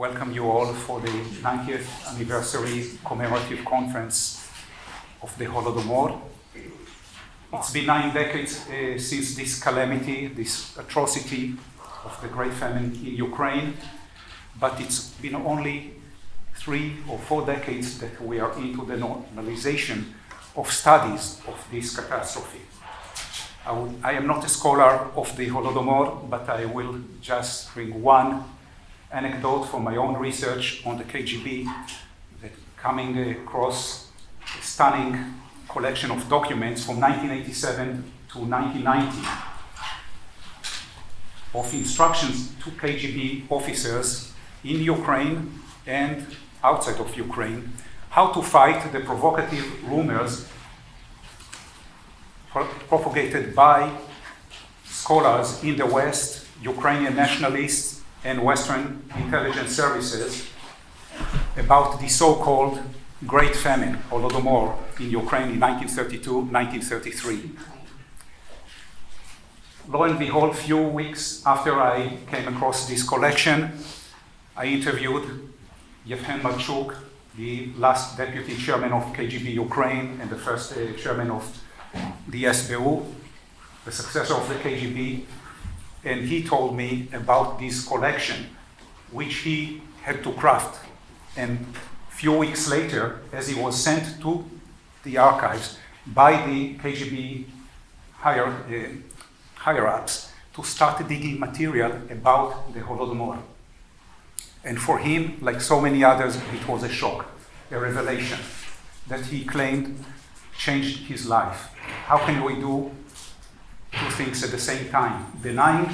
welcome you all for the 90th anniversary commemorative conference of the Holodomor. It's been 9 decades since this calamity, this atrocity of the Great Famine in Ukraine, but it's been only 3 or 4 decades that we are into the normalization of studies of this catastrophe. I am not a scholar of the Holodomor, but I will just bring one anecdote from my own research on the KGB, that coming across a stunning collection of documents from 1987 to 1990 of instructions to KGB officers in Ukraine and outside of Ukraine, how to fight the provocative rumors propagated by scholars in the West, Ukrainian nationalists, and Western intelligence services about the so-called Great Famine, Holodomor, in Ukraine in 1932-1933. Lo and behold, few weeks after I came across this collection, I interviewed Yevhen Marchuk, the last deputy chairman of KGB Ukraine and the first chairman of the SBU, the successor of the KGB, and he told me about this collection, which he had to craft. And a few weeks later, as he was sent to the archives by the KGB higher-ups to start digging material about the Holodomor. And for him, like so many others, it was a shock, a revelation that he claimed changed his life. How can we do 2 things at the same time? Denying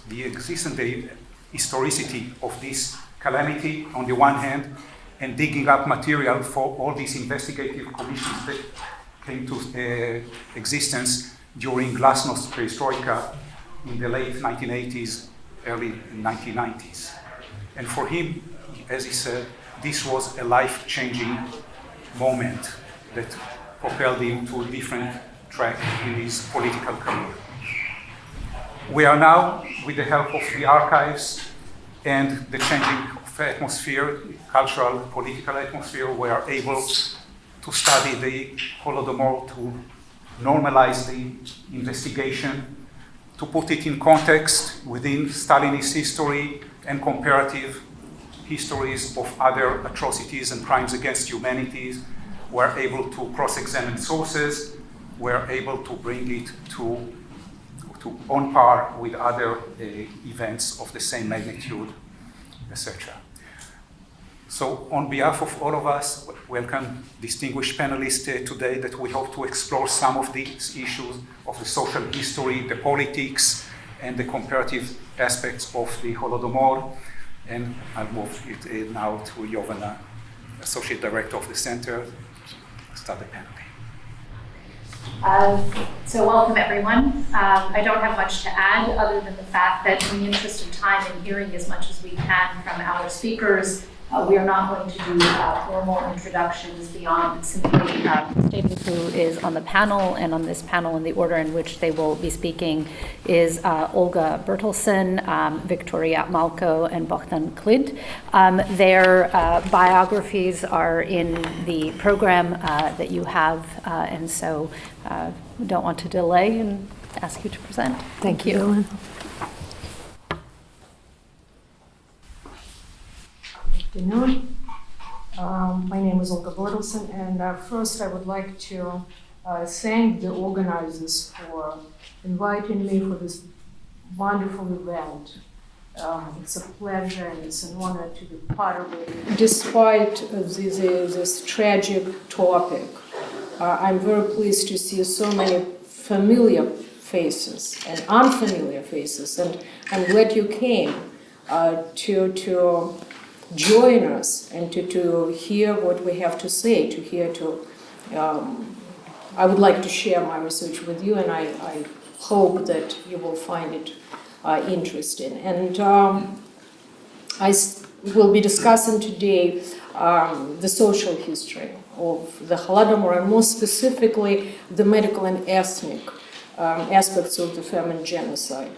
the existence, the historicity of this calamity on the one hand, and digging up material for all these investigative commissions that came to existence during Glasnost Perestroika in the late 1980s, early 1990s. And for him, as he said, this was a life-changing moment that propelled him to a different track in his political career. We are now, with the help of the archives and the changing of atmosphere, cultural, political atmosphere, we are able to study the Holodomor, to normalize the investigation, to put it in context within Stalinist history and comparative histories of other atrocities and crimes against humanity. We're able to cross-examine sources. We're able to bring it to on par with other events of the same magnitude, etc. So on behalf of all of us, welcome distinguished panelists today that we hope to explore some of these issues of the social history, the politics, and the comparative aspects of the Holodomor. And I'll move it now to Jovana, Associate Director of the Center, to start the panel. So welcome everyone. I don't have much to add other than the fact that in the interest of time and hearing as much as we can from our speakers, we are not going to do formal introductions beyond simply stating who is on the panel. And on this panel, in the order in which they will be speaking, is Olga Bertelsen, Victoria Malko, and Bohdan Klid. Their biographies are in the program that you have, and so we don't want to delay and ask you to present. Thank you. Good afternoon. My name is Olga Bertelsen, and first I would like to thank the organizers for inviting me for this wonderful event. It's a pleasure and it's an honor to be part of it. Despite this tragic topic, I'm very pleased to see so many familiar faces and unfamiliar faces, and I'm glad you came to join us and to hear what we have to say, I would like to share my research with you, and I hope that you will find it interesting. And I will be discussing today the social history of the Holodomor, and more specifically the medical and ethnic aspects of the famine genocide.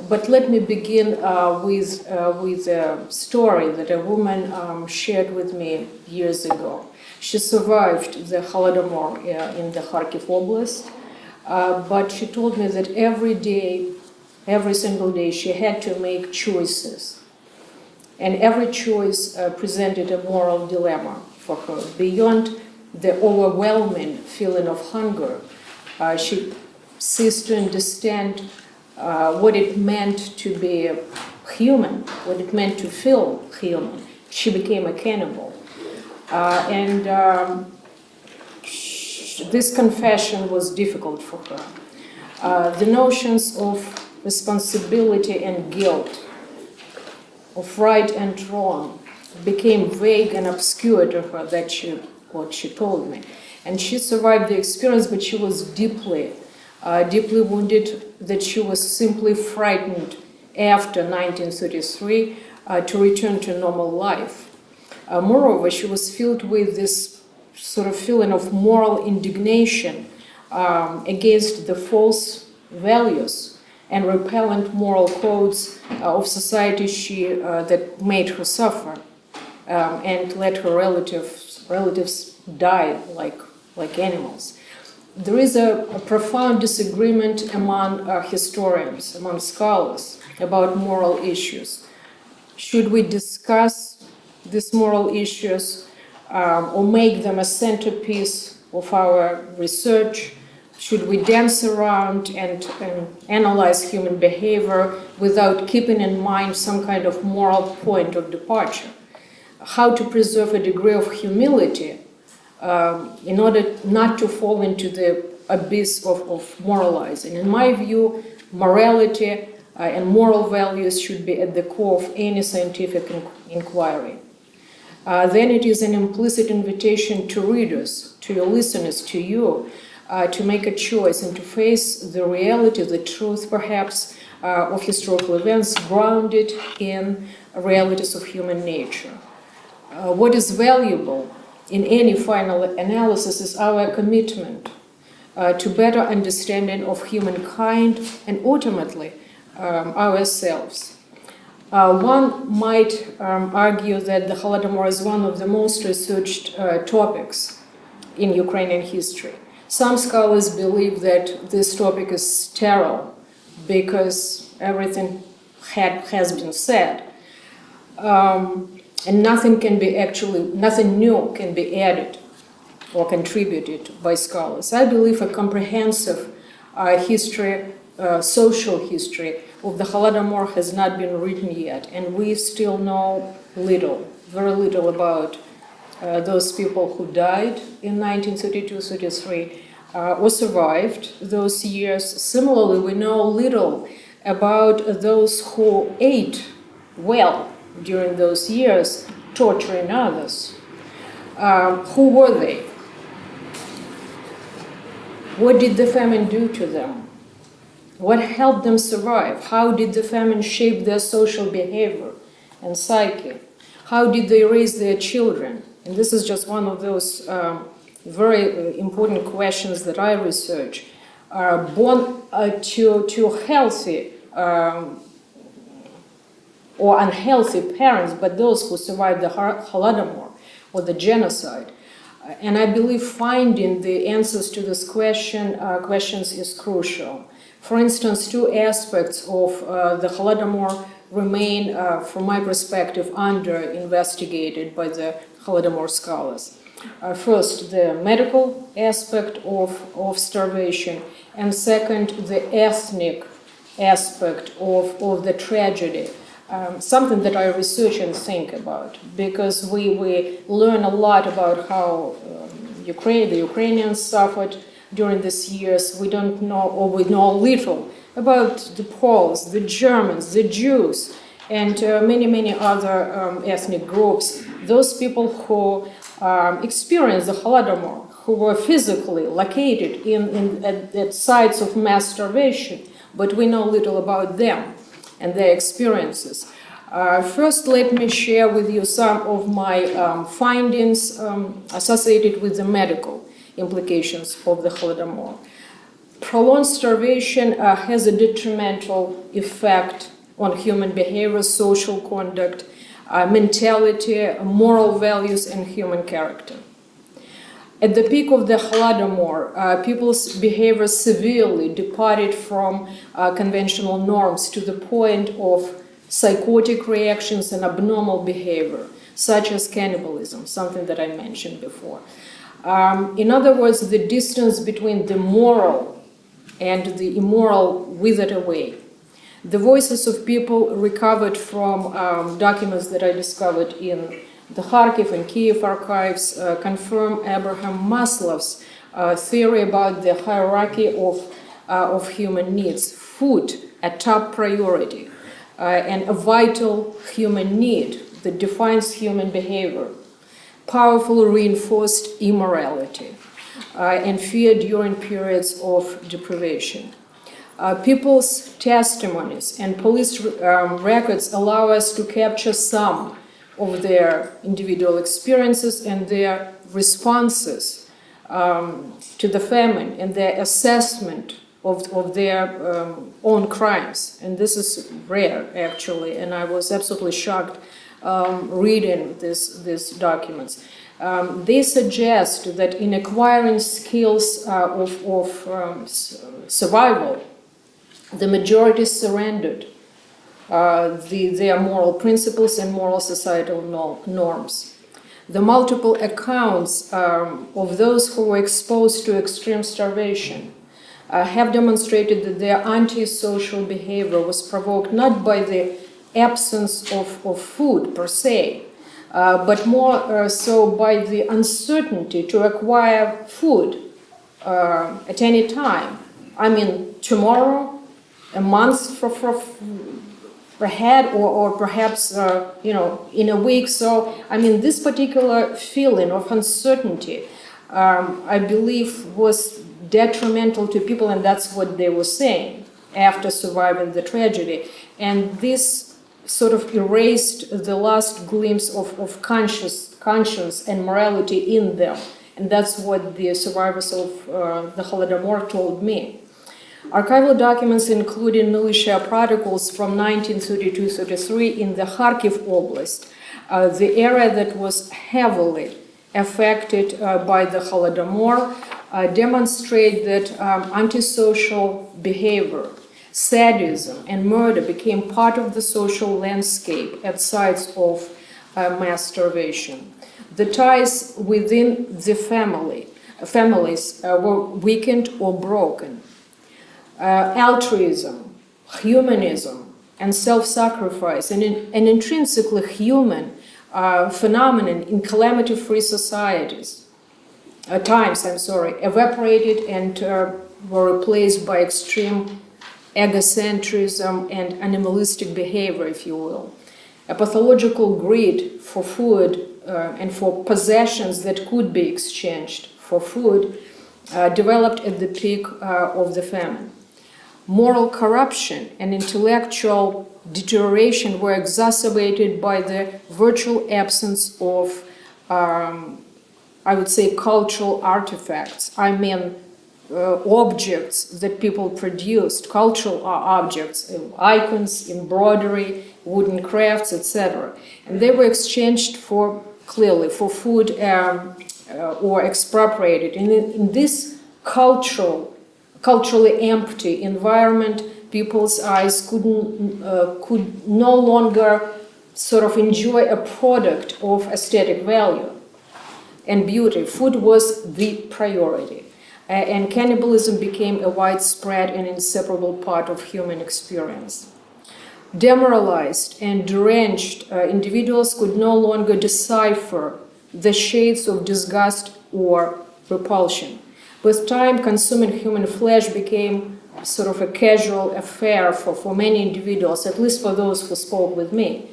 But let me begin with a story that a woman shared with me years ago. She survived the Holodomor in the Kharkiv Oblast, but she told me that every day, every single day, she had to make choices. And every choice presented a moral dilemma for her. Beyond the overwhelming feeling of hunger, she ceased to understand what it meant to be human, what it meant to feel human. She became a cannibal. This confession was difficult for her. The notions of responsibility and guilt, of right and wrong, became vague and obscure to her, what she told me. And she survived the experience, but she was deeply wounded, that she was simply frightened after 1933 to return to normal life. Moreover, she was filled with this sort of feeling of moral indignation against the false values and repellent moral codes of society that made her suffer and let her relatives die like animals. There is a profound disagreement among historians, among scholars, about moral issues. Should we discuss these moral issues or make them a centerpiece of our research? Should we dance around and analyze human behavior without keeping in mind some kind of moral point of departure? How to preserve a degree of humility in order not to fall into the abyss of moralizing. In my view, morality and moral values should be at the core of any scientific inquiry. Then it is an implicit invitation to readers, to your listeners, to you, to make a choice and to face the reality, the truth perhaps, of historical events grounded in realities of human nature. What is valuable in any final analysis is our commitment to better understanding of humankind and ultimately ourselves. One might argue that the Holodomor is one of the most researched topics in Ukrainian history. Some scholars believe that this topic is sterile because everything has been said. And nothing new can be added or contributed by scholars. I believe a comprehensive history, social history of the Holodomor has not been written yet, and we still know very little about those people who died in 1932-33 or survived those years. Similarly, we know little about those who ate well during those years, torturing others. Who were they? What did the famine do to them? What helped them survive? How did the famine shape their social behavior and psyche? How did they raise their children? And this is just one of those very important questions that I research. Born to healthy or unhealthy parents, but those who survived the Holodomor or the genocide. And I believe finding the answers to this questions is crucial. For instance, two aspects of the Holodomor remain, from my perspective, under-investigated by the Holodomor scholars. First, the medical aspect of starvation, and second, the ethnic aspect of the tragedy. Something that I research and think about, because we learn a lot about how the Ukrainians suffered during these years. We don't know, or we know little about the Poles, the Germans, the Jews, and many other ethnic groups. Those people who experienced the Holodomor, who were physically located at sites of mass starvation, but we know little about them and their experiences. First, let me share with you some of my findings associated with the medical implications of the Holodomor. Prolonged starvation has a detrimental effect on human behavior, social conduct, mentality, moral values, and human character. At the peak of the Holodomor, people's behavior severely departed from conventional norms to the point of psychotic reactions and abnormal behavior, such as cannibalism, something that I mentioned before. In other words, the distance between the moral and the immoral withered away. The voices of people recovered from documents that I discovered in the Kharkiv and Kiev archives confirm Abraham Maslow's theory about the hierarchy of human needs. Food, a top priority, and a vital human need that defines human behavior. Powerfully reinforced immorality and fear during periods of deprivation. People's testimonies and police records allow us to capture some of their individual experiences and their responses to the famine and their assessment of their own crimes. And this is rare, actually, and I was absolutely shocked reading these documents. They suggest that in acquiring skills of survival, the majority surrendered their moral principles and moral societal norms. The multiple accounts of those who were exposed to extreme starvation have demonstrated that their antisocial behavior was provoked not by the absence of food per se, but more so by the uncertainty to acquire food at any time. I mean, tomorrow, a month ahead, or perhaps in a week. So, I mean, this particular feeling of uncertainty, I believe, was detrimental to people, and that's what they were saying after surviving the tragedy. And this sort of erased the last glimpse of conscience and morality in them. And that's what the survivors of the Holodomor told me. Archival documents, including militia protocols from 1932-33 in the Kharkiv Oblast, the area that was heavily affected by the Holodomor, demonstrate that antisocial behavior, sadism, and murder became part of the social landscape at sites of mass starvation. The ties within the families were weakened or broken. Altruism, humanism, and self-sacrifice, an intrinsically human phenomenon in calamity-free societies, evaporated and were replaced by extreme egocentrism and animalistic behavior, if you will. A pathological greed for food and for possessions that could be exchanged for food developed at the peak of the famine. Moral corruption and intellectual deterioration were exacerbated by the virtual absence of, I would say, cultural artifacts. I mean, objects that people produced, cultural objects, icons, embroidery, wooden crafts, etc. And they were exchanged for food or expropriated. And in this culturally empty environment, people's eyes could no longer sort of enjoy a product of aesthetic value and beauty. Food was the priority. And cannibalism became a widespread and inseparable part of human experience. Demoralized and drenched individuals could no longer decipher the shades of disgust or repulsion. With time, consuming human flesh became sort of a casual affair for many individuals, at least for those who spoke with me,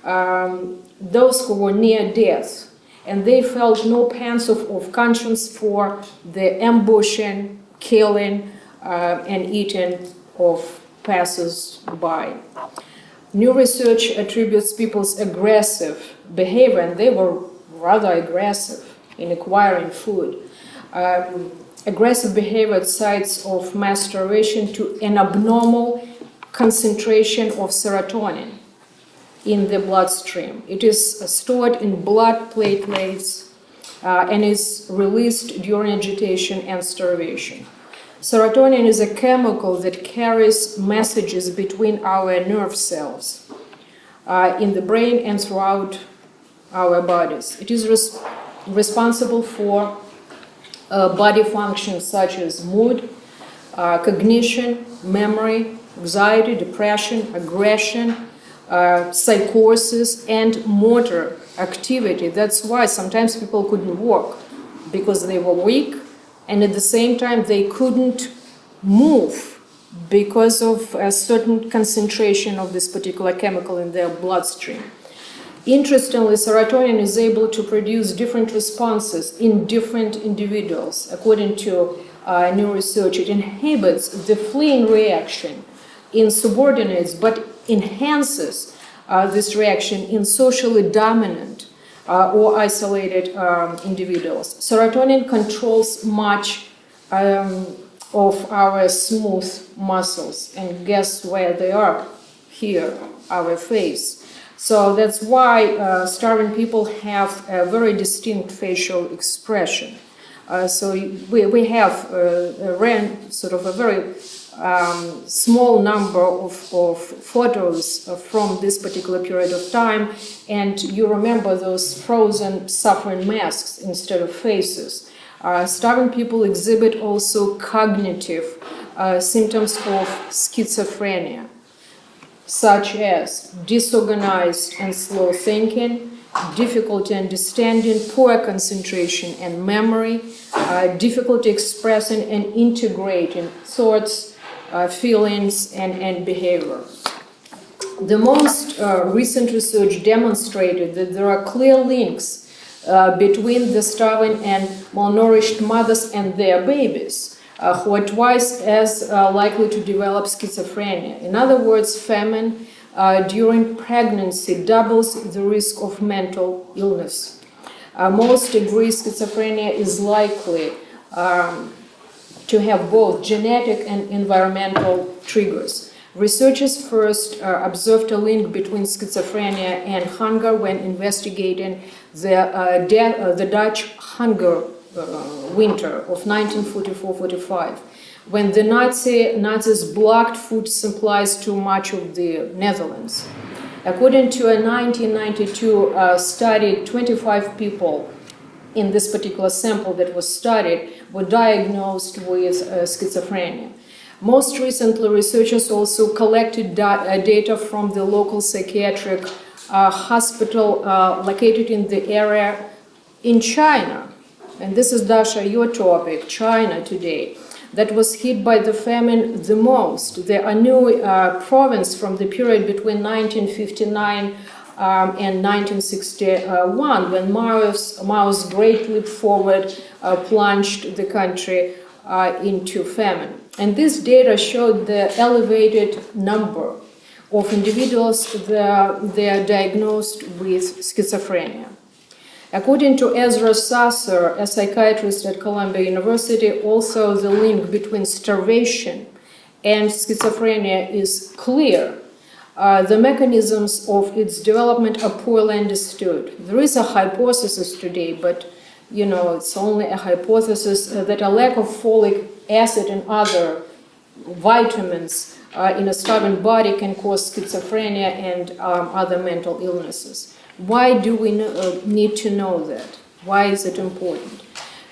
those who were near death. And they felt no pangs of conscience for the ambushing, killing, and eating of passers-by. New research attributes people's aggressive behavior, and they were rather aggressive in acquiring food, aggressive behavior at sites of mass starvation to an abnormal concentration of serotonin in the bloodstream. It is stored in blood platelets and is released during agitation and starvation. Serotonin is a chemical that carries messages between our nerve cells in the brain and throughout our bodies. It is responsible for body functions such as mood, cognition, memory, anxiety, depression, aggression, psychosis, and motor activity. That's why sometimes people couldn't walk, because they were weak, and at the same time they couldn't move because of a certain concentration of this particular chemical in their bloodstream. Interestingly, serotonin is able to produce different responses in different individuals. According to new research, it inhibits the fleeing reaction in subordinates, but enhances this reaction in socially dominant or isolated individuals. Serotonin controls much of our smooth muscles, and guess where they are? Here, our face. So that's why starving people have a very distinct facial expression. So we have sort of a very small number of photos from this particular period of time, and you remember those frozen suffering masks instead of faces. Starving people exhibit also cognitive symptoms of schizophrenia, such as disorganized and slow thinking, difficulty understanding, poor concentration and memory, difficulty expressing and integrating thoughts, feelings, and behavior. The most recent research demonstrated that there are clear links between the starving and malnourished mothers and their babies, who are twice as likely to develop schizophrenia. In other words, famine during pregnancy doubles the risk of mental illness. Most agree schizophrenia is likely to have both genetic and environmental triggers. Researchers first observed a link between schizophrenia and hunger when investigating the Dutch hunger winter of 1944-45, when the Nazis blocked food supplies to much of the Netherlands. According to a 1992 study, 25 people in this particular sample that was studied were diagnosed with schizophrenia. Most recently, researchers also collected data from the local psychiatric hospital located in the area in China. And this is, Dasha, your topic, China today, that was hit by the famine the most. The Anhui province from the period between 1959 and 1961, when Mao's great leap forward plunged the country into famine. And this data showed the elevated number of individuals that they are diagnosed with schizophrenia. According to Ezra Sasser, a psychiatrist at Columbia University, also the link between starvation and schizophrenia is clear. The mechanisms of its development are poorly understood. There is a hypothesis today, but it's only a hypothesis that a lack of folic acid and other vitamins in a starving body can cause schizophrenia and other mental illnesses. Why do we need to know that? Why is it important?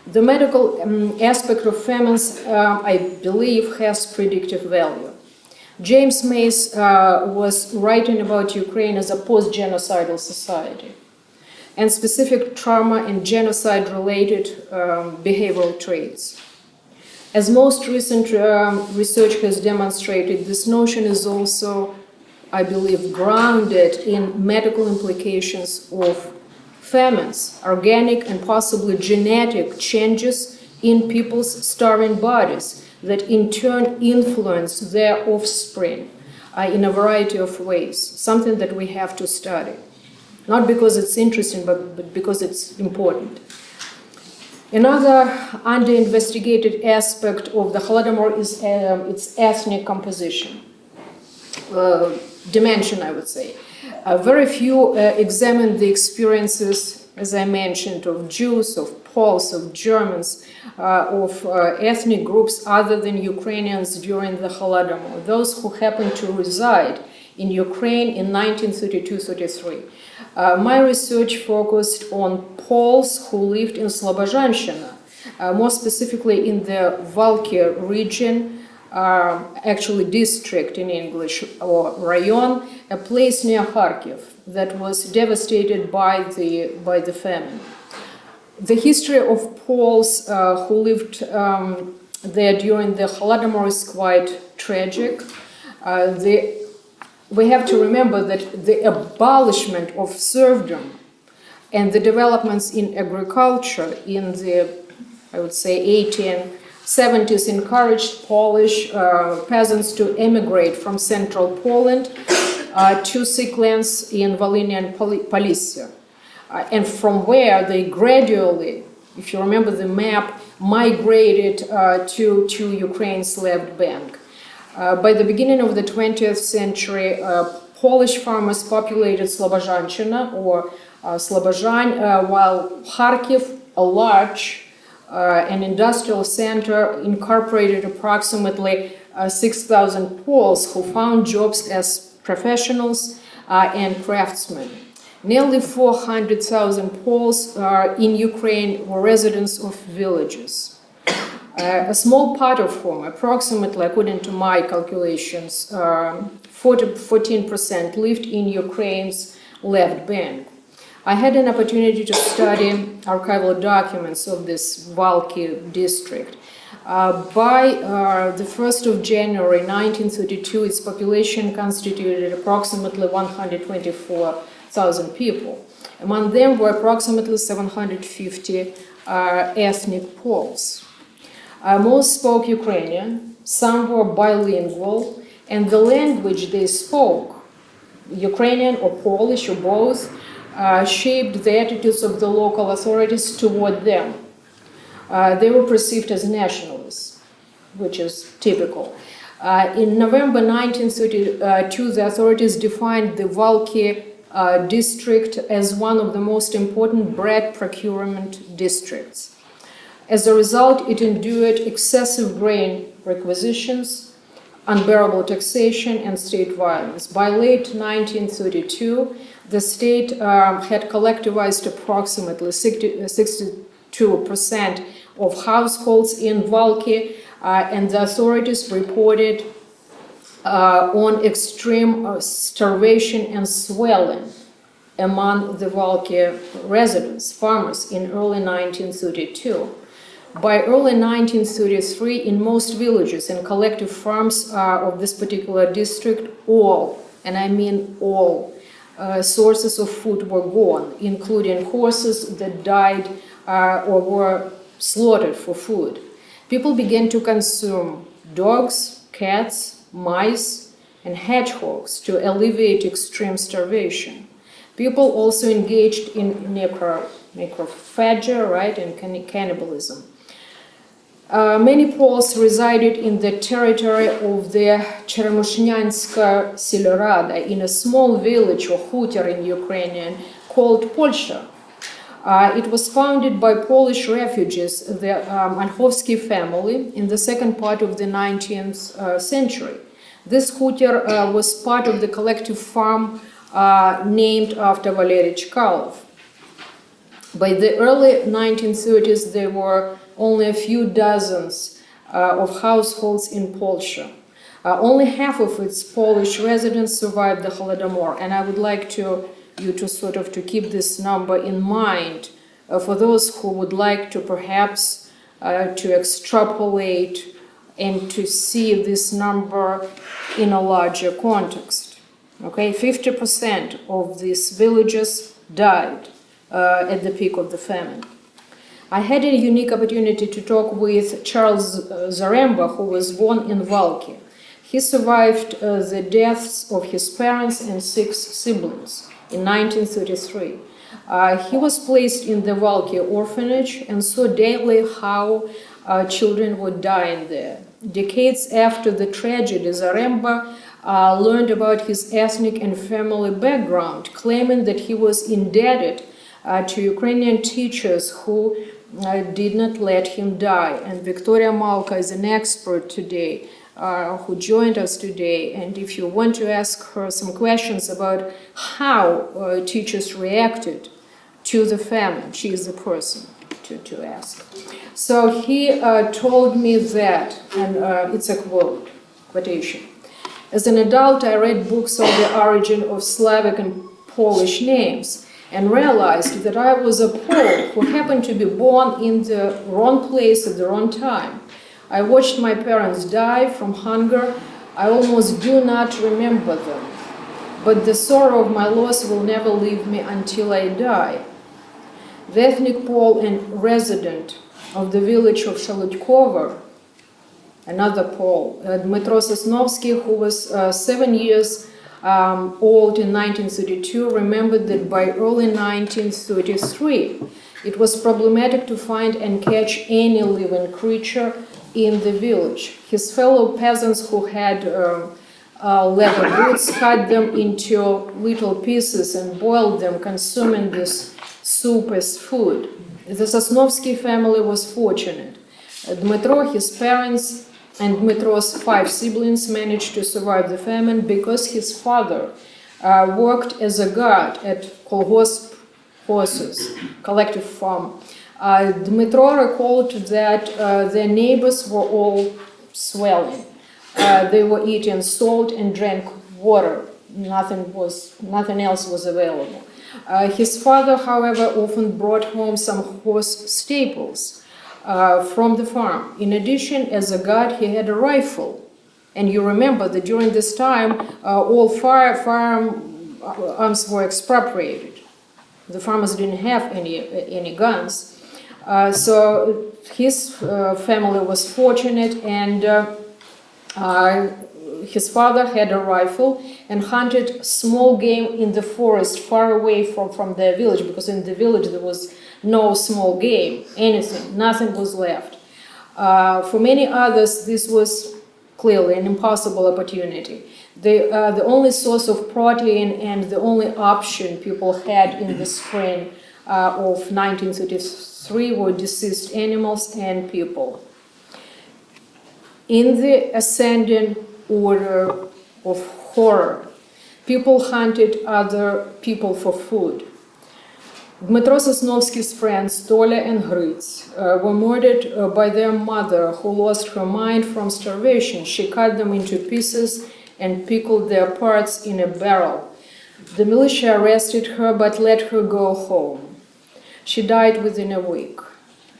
The medical aspect of famines, I believe, has predictive value. James Mace was writing about Ukraine as a post-genocidal society, and specific trauma and genocide-related behavioral traits. As most recent research has demonstrated, this notion is also, I believe, grounded in medical implications of famines, organic and possibly genetic changes in people's starving bodies that in turn influence their offspring in a variety of ways, something that we have to study. Not because it's interesting, but because it's important. Another under-investigated aspect of the Holodomor is its ethnic composition, dimension, I would say. Very few examine the experiences, as I mentioned, of Jews, of Poles, of Germans, of ethnic groups other than Ukrainians during the Holodomor, those who happened to reside in Ukraine in 1932-33. My research focused on Poles who lived in Slobozhanщина, more specifically in the Valky region, actually district in English, or rayon, a place near Kharkiv that was devastated by the famine. The history of Poles who lived there during the Holodomor is quite tragic. We have to remember that the abolishment of serfdom and the developments in agriculture in the, I would say, 1870s encouraged Polish peasants to emigrate from central Poland to settlements in Volhynia and Polisia. And from where they gradually, if you remember the map, migrated to Ukraine's left bank. By the beginning of the 20th century, Polish farmers populated Slobozhanщina or Slobozhan, while Kharkiv, a large an industrial center, incorporated approximately 6,000 Poles who found jobs as professionals and craftsmen. Nearly 400,000 Poles in Ukraine were residents of villages. A small part of whom, approximately, according to my calculations, 14% lived in Ukraine's left bank. I had an opportunity to study archival documents of this Valky district. By the 1st of January 1932, its population constituted approximately 124,000 people. Among them were approximately 750 ethnic Poles. Most spoke Ukrainian, some were bilingual, and the language they spoke, Ukrainian or Polish or both, shaped the attitudes of the local authorities toward them. They were perceived as nationalists, which is typical. In November 1932, the authorities defined the Valky district as one of the most important bread procurement districts. As a result, it endured excessive grain requisitions, unbearable taxation, and state violence. By late 1932, the state had collectivized approximately 62% of households in Valky, and the authorities reported on extreme starvation and swelling among the Valky residents, farmers, in early 1932. By early 1933, in most villages and collective farms of this particular district, all, and I mean all, sources of food were gone, including horses that died or were slaughtered for food. People began to consume dogs, cats, mice, and hedgehogs to alleviate extreme starvation. People also engaged in necrophagy, right, and cannibalism. Many Poles resided in the territory of the Cheremushnyanska Sільрада in a small village or hutor in Ukrainian called Polsha. It was founded by Polish refugees, the Malkovsky family, in the second part of the 19th century. This hutor was part of the collective farm named after Valery Chkalov. By the early 1930s, there were only a few dozens of households in Polsha. Only half of its Polish residents survived the Holodomor, and I would like you to sort of to keep this number in mind for those who would like to perhaps to extrapolate and to see this number in a larger context. Okay, 50% of these villages died at the peak of the famine. I had a unique opportunity to talk with Charles Zaremba, who was born in Valky. He survived the deaths of his parents and 6 siblings in 1933. He was placed in the Valky orphanage and saw daily how children were dying there. Decades after the tragedy, Zaremba learned about his ethnic and family background, claiming that he was indebted to Ukrainian teachers who did not let him die. And Victoria Malko is an expert today who joined us today. And if you want to ask her some questions about how teachers reacted to the famine, she is the person to ask. So he told me that, and it's a quotation. As an adult, I read books on the origin of Slavic and Polish names and realized that I was a Pole who happened to be born in the wrong place at the wrong time. I watched my parents die from hunger. I almost do not remember them. But the sorrow of my loss will never leave me until I die. The ethnic Pole and resident of the village of Shalutkovo, another Pole, Dmytro Sosnovsky, who was 7 years old in 1932, remembered that by early 1933 it was problematic to find and catch any living creature in the village. His fellow peasants who had leather boots cut them into little pieces and boiled them, consuming this soup as food. The Sosnovsky family was fortunate. Dmytro, his parents, and Dmytro's 5 siblings managed to survive the famine because his father worked as a guard at kolgosp horses, collective farm. Dmytro recalled that their neighbors were all swelling. They were eating salt and drank water. Nothing else was available. His father, however, often brought home some horse staples from the farm. In addition, as a guard, he had a rifle. And you remember that during this time, all firearms were expropriated. The farmers didn't have any guns. So his family was fortunate, and his father had a rifle and hunted small game in the forest far away from their village, because in the village there was no small game, anything, nothing was left. For many others, this was clearly an impossible opportunity. The only source of protein and the only option people had in the spring of 1933 were deceased animals and people. In the ascending order of horror, people hunted other people for food. Dmytro Sosnovsky's friends Toля and Gryts were murdered by their mother, who lost her mind from starvation. She cut them into pieces and pickled their parts in a barrel. The militia arrested her but let her go home. She died within a week.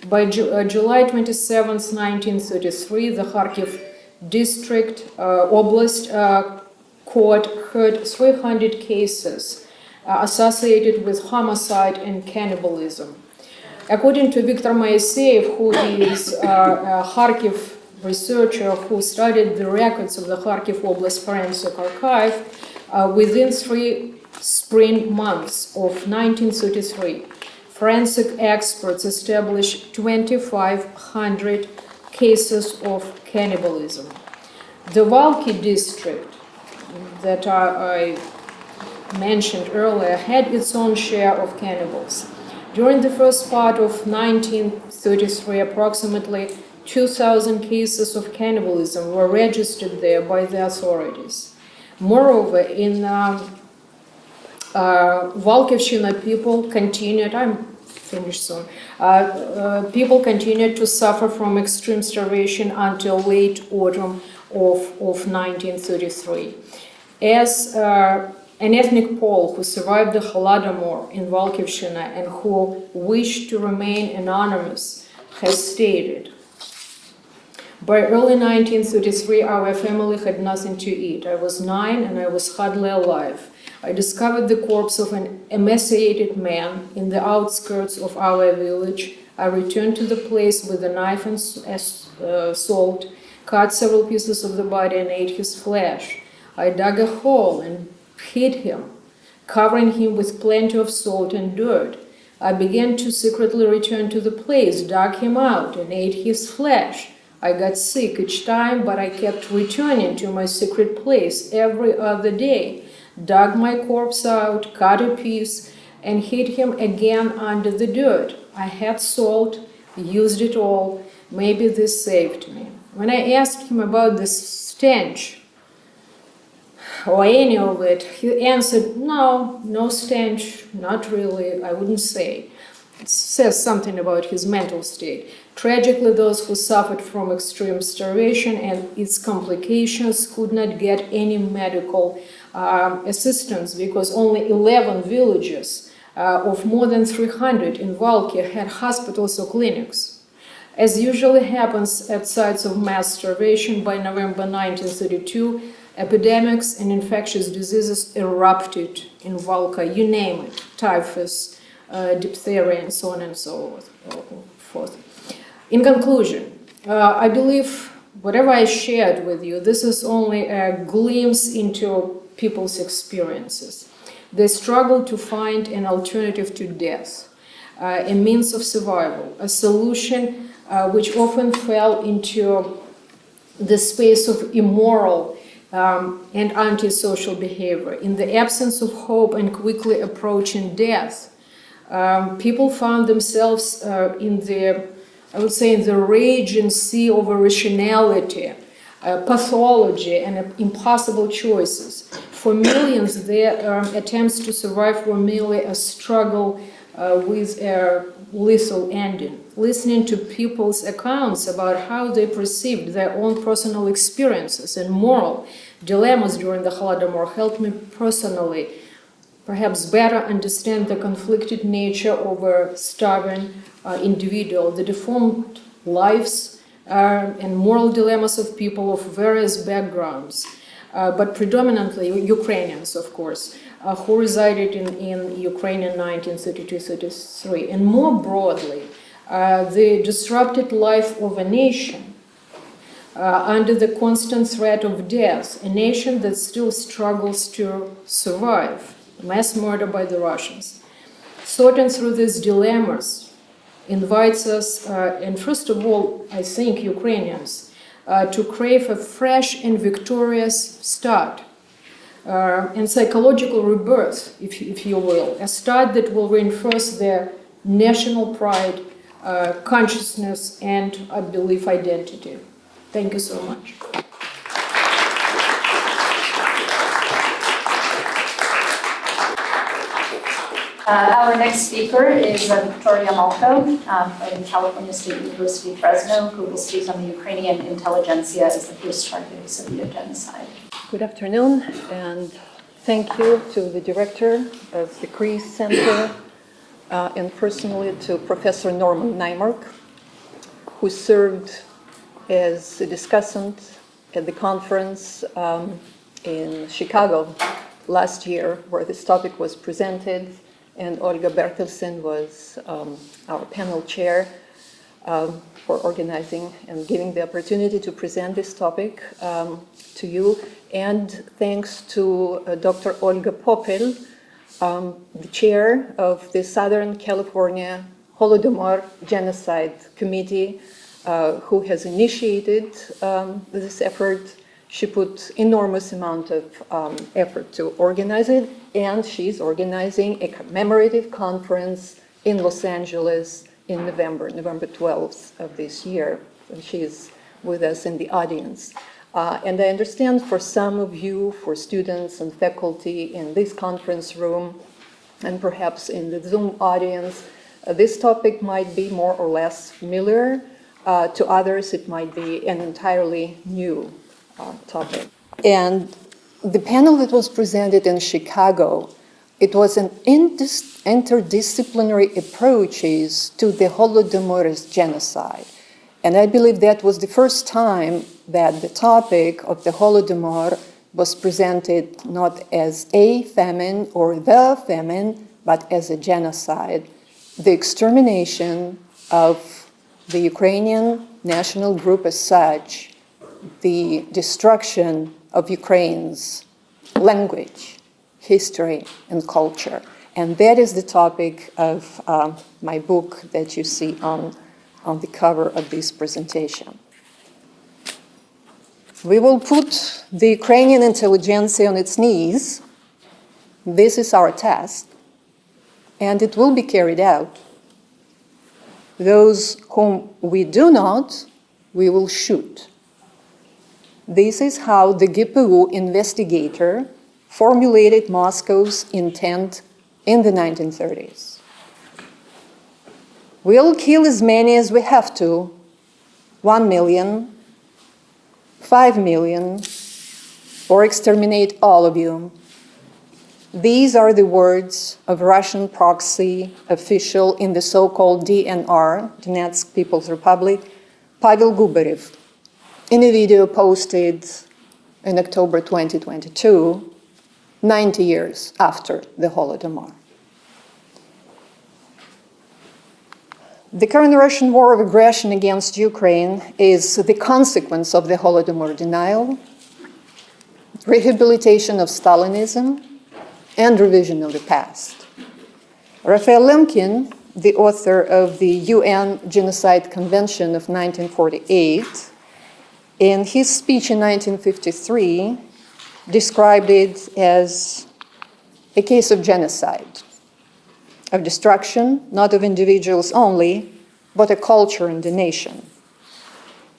By July 27, 1933, the Kharkiv district Oblast court heard 300 cases associated with homicide and cannibalism. According to Viktor Moiseyev, who is a Kharkiv researcher who studied the records of the Kharkiv Oblast Forensic Archive, within 3 spring months of 1933, forensic experts established 2,500 cases of cannibalism. The Valky district that I mentioned earlier had its own share of cannibals. During the first part of 1933, approximately 2,000 cases of cannibalism were registered there by the authorities. Moreover, in Valkyvshchina, people continued, I'm finished soon, people continued to suffer from extreme starvation until late autumn of 1933. As an ethnic Pole who survived the Holodomor in Valkyvshchina and who wished to remain anonymous has stated, by early 1933, our family had nothing to eat. I was 9 and I was hardly alive. I discovered the corpse of an emaciated man in the outskirts of our village. I returned to the place with a knife and salt, cut several pieces of the body and ate his flesh. I dug a hole and hid him. covering him with plenty of salt and dirt. I began to secretly return to the place, dug him out, and ate his flesh. I got sick each time, but I kept returning to my secret place every other day, dug my corpse out, cut a piece, and hid him again under the dirt. I had salt, used it all. Maybe this saved me. When I asked him about the stench or any of it, he answered, no stench, not really, I wouldn't say. It says something about his mental state. Tragically, those who suffered from extreme starvation and its complications could not get any medical assistance because only 11 villages of more than 300 in Valky had hospitals or clinics. As usually happens at sites of mass starvation, by November 1932, epidemics and infectious diseases erupted in Valka, you name it, typhus, diphtheria, and so on and so forth. In conclusion, I believe whatever I shared with you, this is only a glimpse into people's experiences. They struggle to find an alternative to death, a means of survival, a solution which often fell into the space of immoral and antisocial behavior. In the absence of hope and quickly approaching death, people found themselves in the raging sea of irrationality, pathology, and impossible choices. For millions, their attempts to survive were merely a struggle with a lethal ending. Listening to people's accounts about how they perceived their own personal experiences and moral dilemmas during the Holodomor helped me personally perhaps better understand the conflicted nature of a starving individual, the deformed lives and moral dilemmas of people of various backgrounds, but predominantly Ukrainians, of course, who resided in Ukraine in 1932-33, and more broadly, the disrupted life of a nation under the constant threat of death, a nation that still struggles to survive mass murder by the Russians. Sorting through these dilemmas invites us, and first of all, I think Ukrainians, to crave a fresh and victorious start and psychological rebirth, if you will, a start that will reinforce their national pride, consciousness, and, I believe, identity. Thank you so much. Our next speaker is Victoria Malko from California State University, Fresno, who will speak on the Ukrainian Intelligentsia as the first target of Soviet genocide. Good afternoon, and thank you to the director of the Kreis Center and personally to Professor Norman Naimark, who served as a discussant at the conference in Chicago last year where this topic was presented, and Olga Bertelsen was our panel chair for organizing and giving the opportunity to present this topic to you. And thanks to Dr. Olga Popel, the chair of the Southern California Holodomor Genocide Committee, who has initiated this effort. She put enormous amount of effort to organize it, and she's organizing a commemorative conference in Los Angeles in November 12th of this year. And she's with us in the audience. And I understand for some of you, for students and faculty in this conference room, and perhaps in the Zoom audience, this topic might be more or less familiar. To others, it might be an entirely new topic. And the panel that was presented in Chicago, it was an interdisciplinary approaches to the Holodomor's genocide. And I believe that was the first time that the topic of the Holodomor was presented not as a famine or the famine, but as a genocide. The extermination of the Ukrainian national group as such, the destruction of Ukraine's language, history and culture. And that is the topic of my book that you see on the cover of this presentation. We will put the Ukrainian intelligentsia on its knees. This is our task, and it will be carried out. Those whom we do not, we will shoot. This is how the GPU investigator formulated Moscow's intent in the 1930s. We'll kill as many as we have to, 1 million, 5 million, or exterminate all of you. These are the words of Russian proxy official in the so-called DNR, Donetsk People's Republic, Pavel Gubarev, in a video posted in October 2022, 90 years after the Holodomor. The current Russian war of aggression against Ukraine is the consequence of the Holodomor denial, rehabilitation of Stalinism, and revision of the past. Raphael Lemkin, the author of the UN Genocide Convention of 1948, in his speech in 1953, described it as a case of genocide, of destruction, not of individuals only, but a culture and a nation.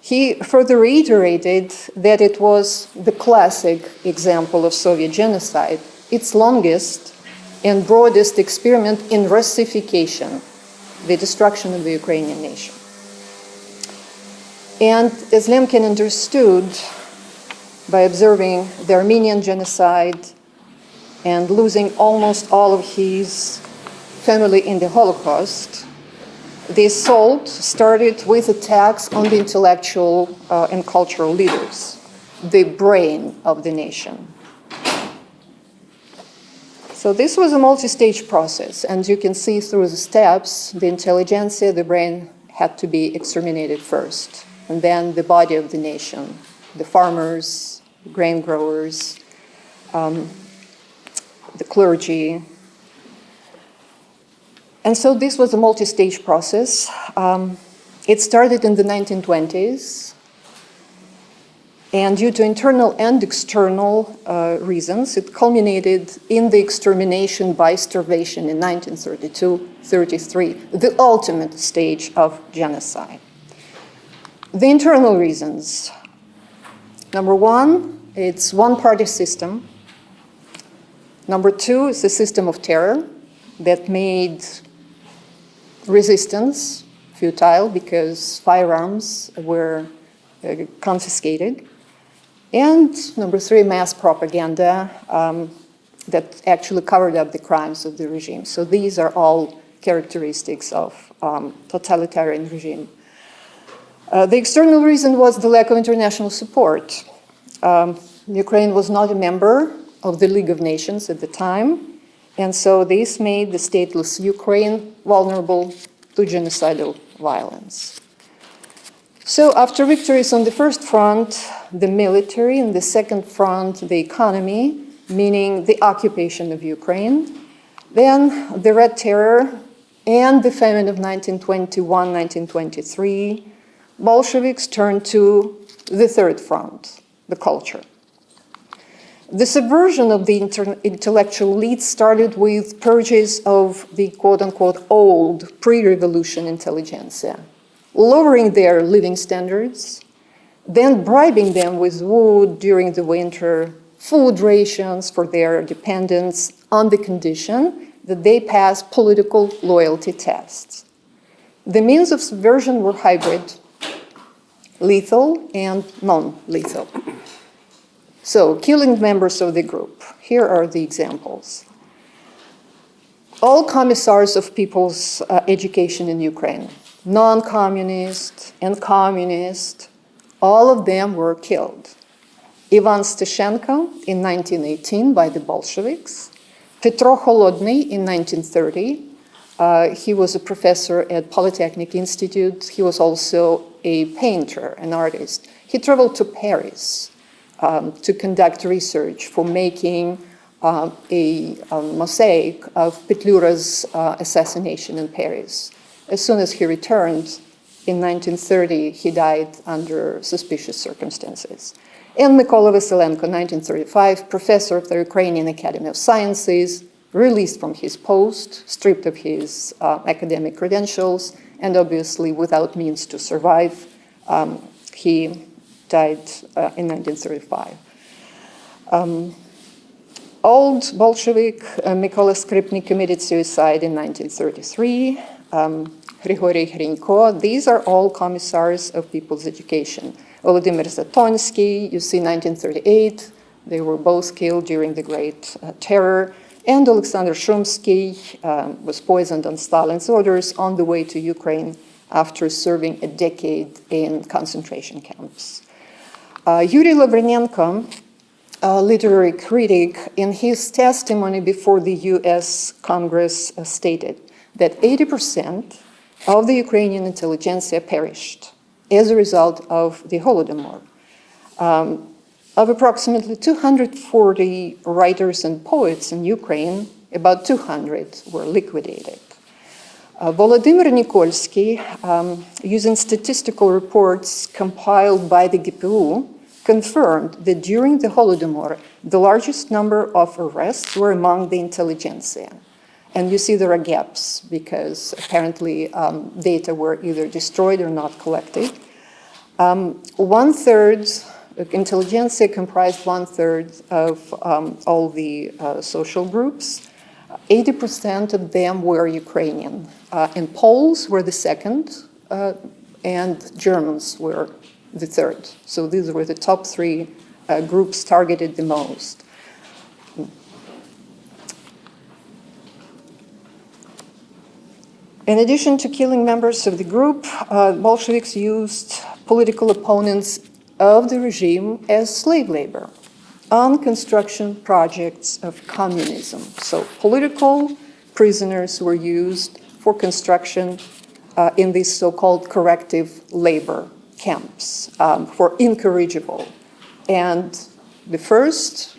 He further reiterated that it was the classic example of Soviet genocide, its longest and broadest experiment in Russification, the destruction of the Ukrainian nation. And as Lemkin understood, by observing the Armenian genocide and losing almost all of his family in the Holocaust, the assault started with attacks on the intellectual and cultural leaders, the brain of the nation. So this was a multi-stage process, and you can see through the steps, the intelligentsia, the brain, had to be exterminated first, and then the body of the nation, the farmers, the grain growers, the clergy. And so this was a multi-stage process. It started in the 1920s, and due to internal and external reasons, it culminated in the extermination by starvation in 1932-33, the ultimate stage of genocide. The internal reasons. Number one, it's one-party system. Number two, it's a system of terror that made resistance futile because firearms were confiscated. And number three, mass propaganda that actually covered up the crimes of the regime. So these are all characteristics of totalitarian regime. The external reason was the lack of international support. Ukraine was not a member of the League of Nations at the time, and so this made the stateless Ukraine vulnerable to genocidal violence. So after victories on the first front, the military, and the second front, the economy, meaning the occupation of Ukraine, then the Red Terror and the famine of 1921-1923, Bolsheviks turned to the third front, the culture. The subversion of the intellectual elite started with purges of the quote-unquote old pre-revolution intelligentsia, lowering their living standards, then bribing them with wood during the winter, food rations for their dependents on the condition that they pass political loyalty tests. The means of subversion were hybrid, lethal and non-lethal. So, killing members of the group. Here are the examples. All commissars of people's education in Ukraine, non-communist and communist, all of them were killed. Ivan Stashenko in 1918 by the Bolsheviks, Petro Holodny in 1930. He was a professor at Polytechnic Institute. He was also a painter, an artist. He traveled to Paris to conduct research for making a mosaic of Petliura's assassination in Paris. As soon as he returned in 1930, he died under suspicious circumstances. And Mykola Vasilenko, 1935, professor of the Ukrainian Academy of Sciences, released from his post, stripped of his academic credentials, and obviously without means to survive. He died in 1935. Old Bolshevik Mykola Skripnik committed suicide in 1933. Grigory Hrenko, these are all commissars of people's education. Volodymyr Zatonsky, you see 1938, they were both killed during the Great Terror. And Alexander Shumsky was poisoned on Stalin's orders on the way to Ukraine after serving a decade in concentration camps. Yuri Lavrenenko, a literary critic, in his testimony before the US Congress stated that 80% of the Ukrainian intelligentsia perished as a result of the Holodomor. Of approximately 240 writers and poets in Ukraine, about 200 were liquidated. Volodymyr Nikolsky, using statistical reports compiled by the GPU, confirmed that during the Holodomor, the largest number of arrests were among the intelligentsia. And you see there are gaps because apparently data were either destroyed or not collected. One-third, intelligentsia comprised one-third of all the social groups. 80% of them were Ukrainian. And Poles were the second, and Germans were the third. So these were the top three groups targeted the most. In addition to killing members of the group, Bolsheviks used political opponents of the regime as slave labor on construction projects of communism. So political prisoners were used for construction in these so-called corrective labor camps for incorrigible. And the first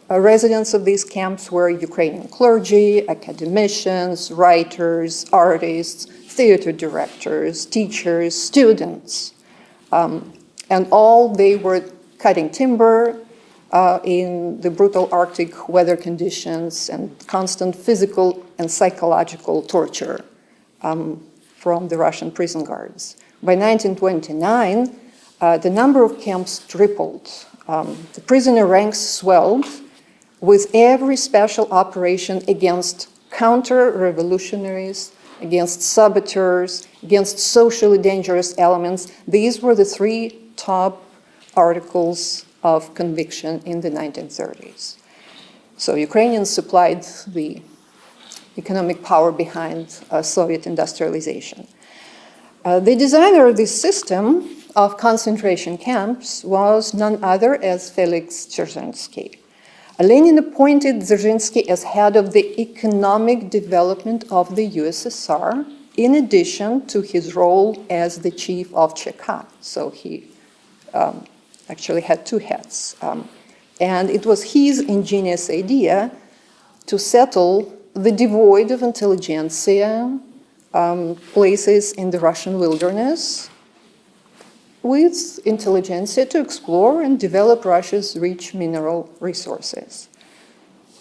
residents of these camps were Ukrainian clergy, academicians, writers, artists, theater directors, teachers, students. And all they were cutting timber in the brutal Arctic weather conditions and constant physical and psychological torture from the Russian prison guards. By 1929, the number of camps tripled. The prisoner ranks swelled with every special operation against counter-revolutionaries, against saboteurs, against socially dangerous elements. These were the three top articles of conviction in the 1930s. So Ukrainians supplied the economic power behind Soviet industrialization. The designer of this system of concentration camps was none other as Felix Dzerzhinsky. Lenin appointed Dzerzhinsky as head of the economic development of the USSR, in addition to his role as the chief of Cheka. So he actually had two heads. And it was his ingenious idea to settle the devoid of intelligentsia places in the Russian wilderness with intelligentsia to explore and develop Russia's rich mineral resources.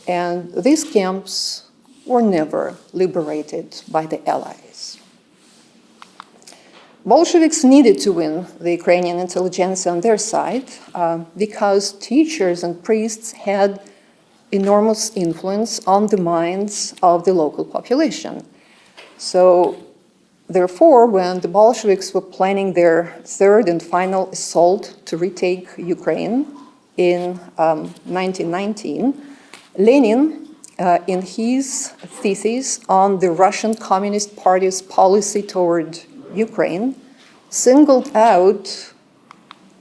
And these camps were never liberated by the Allies. Bolsheviks needed to win the Ukrainian intelligentsia on their side because teachers and priests had enormous influence on the minds of the local population. So therefore, when the Bolsheviks were planning their third and final assault to retake Ukraine in 1919, Lenin, in his thesis on the Russian Communist Party's policy toward Ukraine, singled out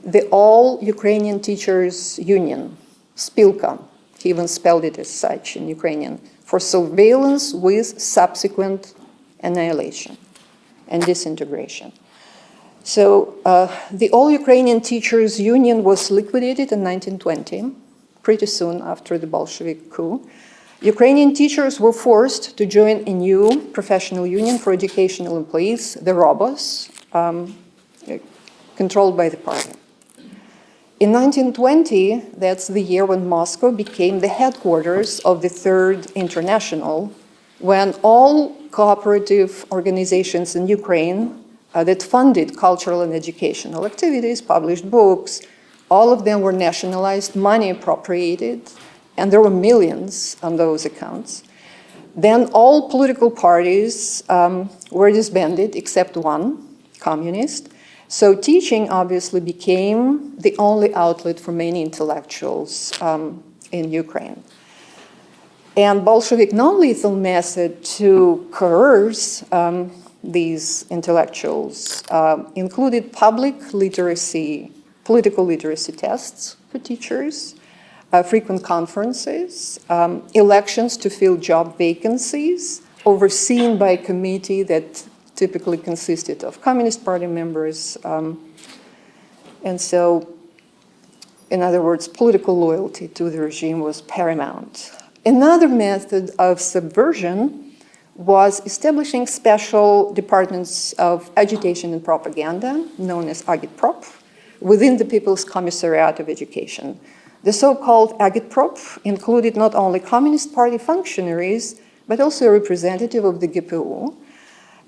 the All-Ukrainian Teachers Union, Spilka, he even spelled it as such in Ukrainian, for surveillance with subsequent annihilation and disintegration. So the All-Ukrainian Teachers Union was liquidated in 1920 pretty soon after the Bolshevik coup. Ukrainian teachers were forced to join a new professional union for educational employees, the Robos, controlled by the party. In 1920, that's the year when Moscow became the headquarters of the Third International, when all cooperative organizations in Ukraine that funded cultural and educational activities, published books, all of them were nationalized, money appropriated, and there were millions on those accounts. Then all political parties were disbanded except one, communist. So teaching obviously became the only outlet for many intellectuals in Ukraine. And Bolshevik non-lethal method to coerce these intellectuals included public literacy, political literacy tests for teachers, frequent conferences, elections to fill job vacancies, overseen by a committee that typically consisted of Communist Party members. And so, in other words, political loyalty to the regime was paramount. Another method of subversion was establishing special departments of agitation and propaganda, known as Agitprop, within the People's Commissariat of Education. The so-called Agitprop included not only Communist Party functionaries, but also a representative of the GPU.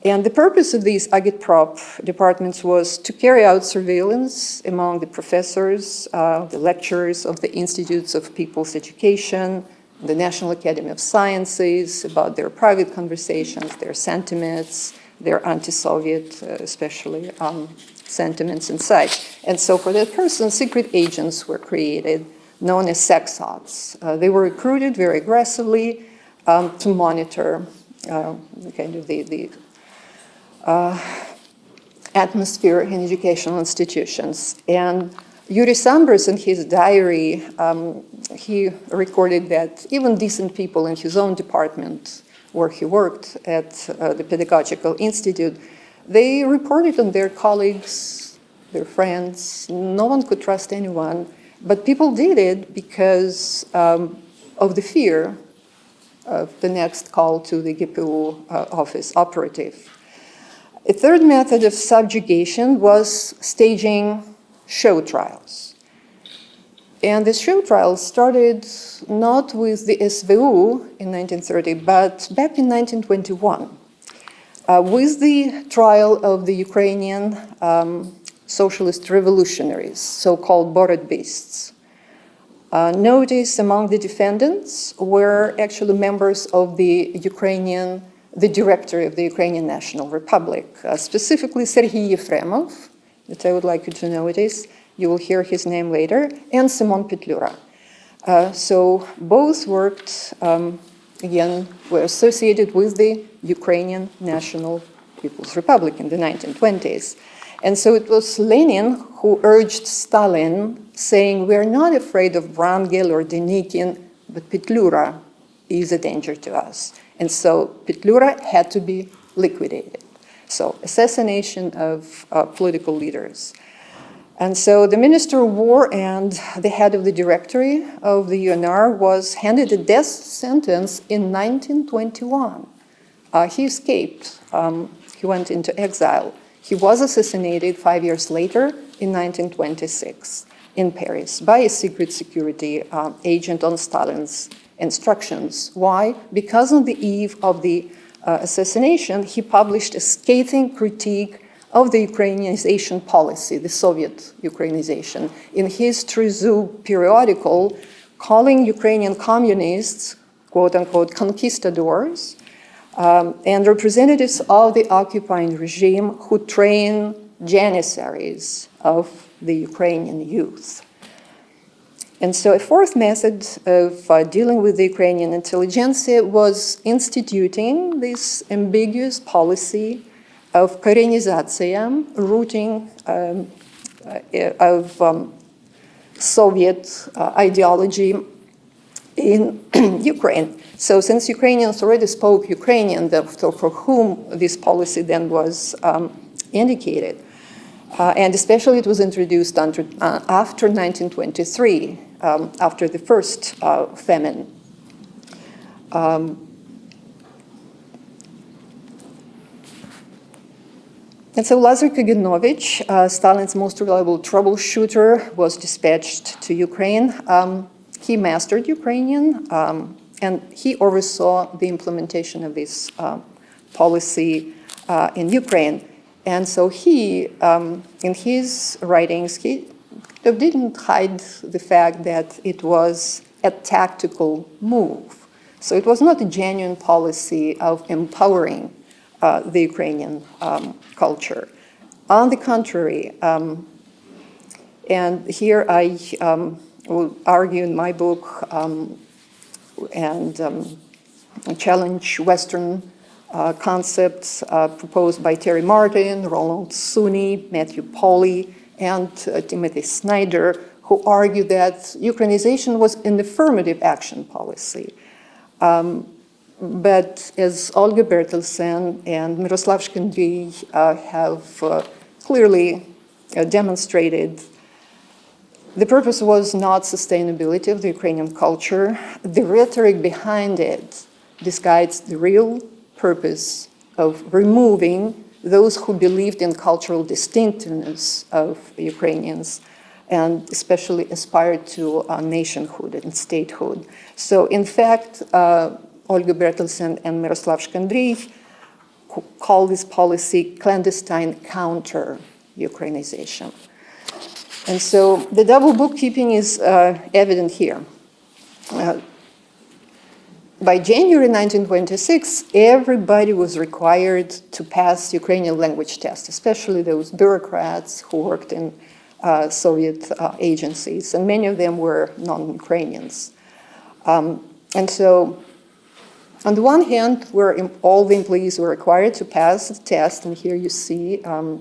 And the purpose of these Agitprop departments was to carry out surveillance among the professors, the lecturers of the Institutes of People's Education, the National Academy of Sciences, about their private conversations, their sentiments, their anti-Soviet, especially, sentiments and such. And so for that person, secret agents were created, known as sexots. They were recruited very aggressively to monitor kind of the atmosphere in educational institutions. And Yuri Sambers, in his diary, he recorded that even decent people in his own department, where he worked at the Pedagogical Institute, they reported on their colleagues, their friends. No one could trust anyone, but people did it because of the fear of the next call to the GPU office operative. A third method of subjugation was staging show trials. And the show trials started not with the SVU in 1930, but back in 1921, with the trial of the Ukrainian socialist revolutionaries, so-called Borodbists. Notice among the defendants were actually members of the directory of the Ukrainian National Republic, specifically Serhiy Yefremov, that I would like you to notice. You will hear his name later, and Simon Petlura. So both worked, again, were associated with the Ukrainian National People's Republic in the 1920s. And so it was Lenin who urged Stalin, saying, "We're not afraid of Wrangel or Denikin, but Petlura is a danger to us." And so Petlura had to be liquidated. So assassination of political leaders. And so the Minister of War and the head of the directory of the UNR was handed a death sentence in 1921. He escaped. He went into exile. He was assassinated 5 years later in 1926 in Paris by a secret security agent on Stalin's instructions. Why? Because on the eve of the assassination, he published a scathing critique of the Ukrainianization policy, the Soviet Ukrainization, in his Trezu periodical, calling Ukrainian communists, quote unquote, conquistadors, and representatives of the occupying regime who train janissaries of the Ukrainian youth. And so a fourth method of dealing with the Ukrainian intelligentsia was instituting this ambiguous policy of Korenizatsiya, rooting of Soviet ideology in Ukraine. So since Ukrainians already spoke Ukrainian, for whom this policy then was indicated, and especially it was introduced after 1923, after the first famine. And so Lazar Kaganovich, Stalin's most reliable troubleshooter, was dispatched to Ukraine. He mastered Ukrainian, and he oversaw the implementation of this policy in Ukraine. And so he, in his writings, he didn't hide the fact that it was a tactical move. So it was not a genuine policy of empowering the Ukrainian culture. On the contrary, and here I will argue in my book and challenge Western concepts proposed by Terry Martin, Ronald Suney, Matthew Polly, and Timothy Snyder, who argue that Ukrainization was an affirmative action policy. But as Olga Bertelsen and Miroslav Shkandriy have clearly demonstrated, the purpose was not sustainability of the Ukrainian culture. The rhetoric behind it disguised the real purpose of removing those who believed in cultural distinctiveness of Ukrainians and especially aspired to nationhood and statehood. So in fact, Olga Bertelsen and Miroslav Shkandriy call this policy clandestine counter-Ukrainization. And so the double bookkeeping is evident here. By January 1926, everybody was required to pass Ukrainian language tests, especially those bureaucrats who worked in Soviet agencies, and many of them were non-Ukrainians. And so on the one hand, all the employees were required to pass the test, and here you see a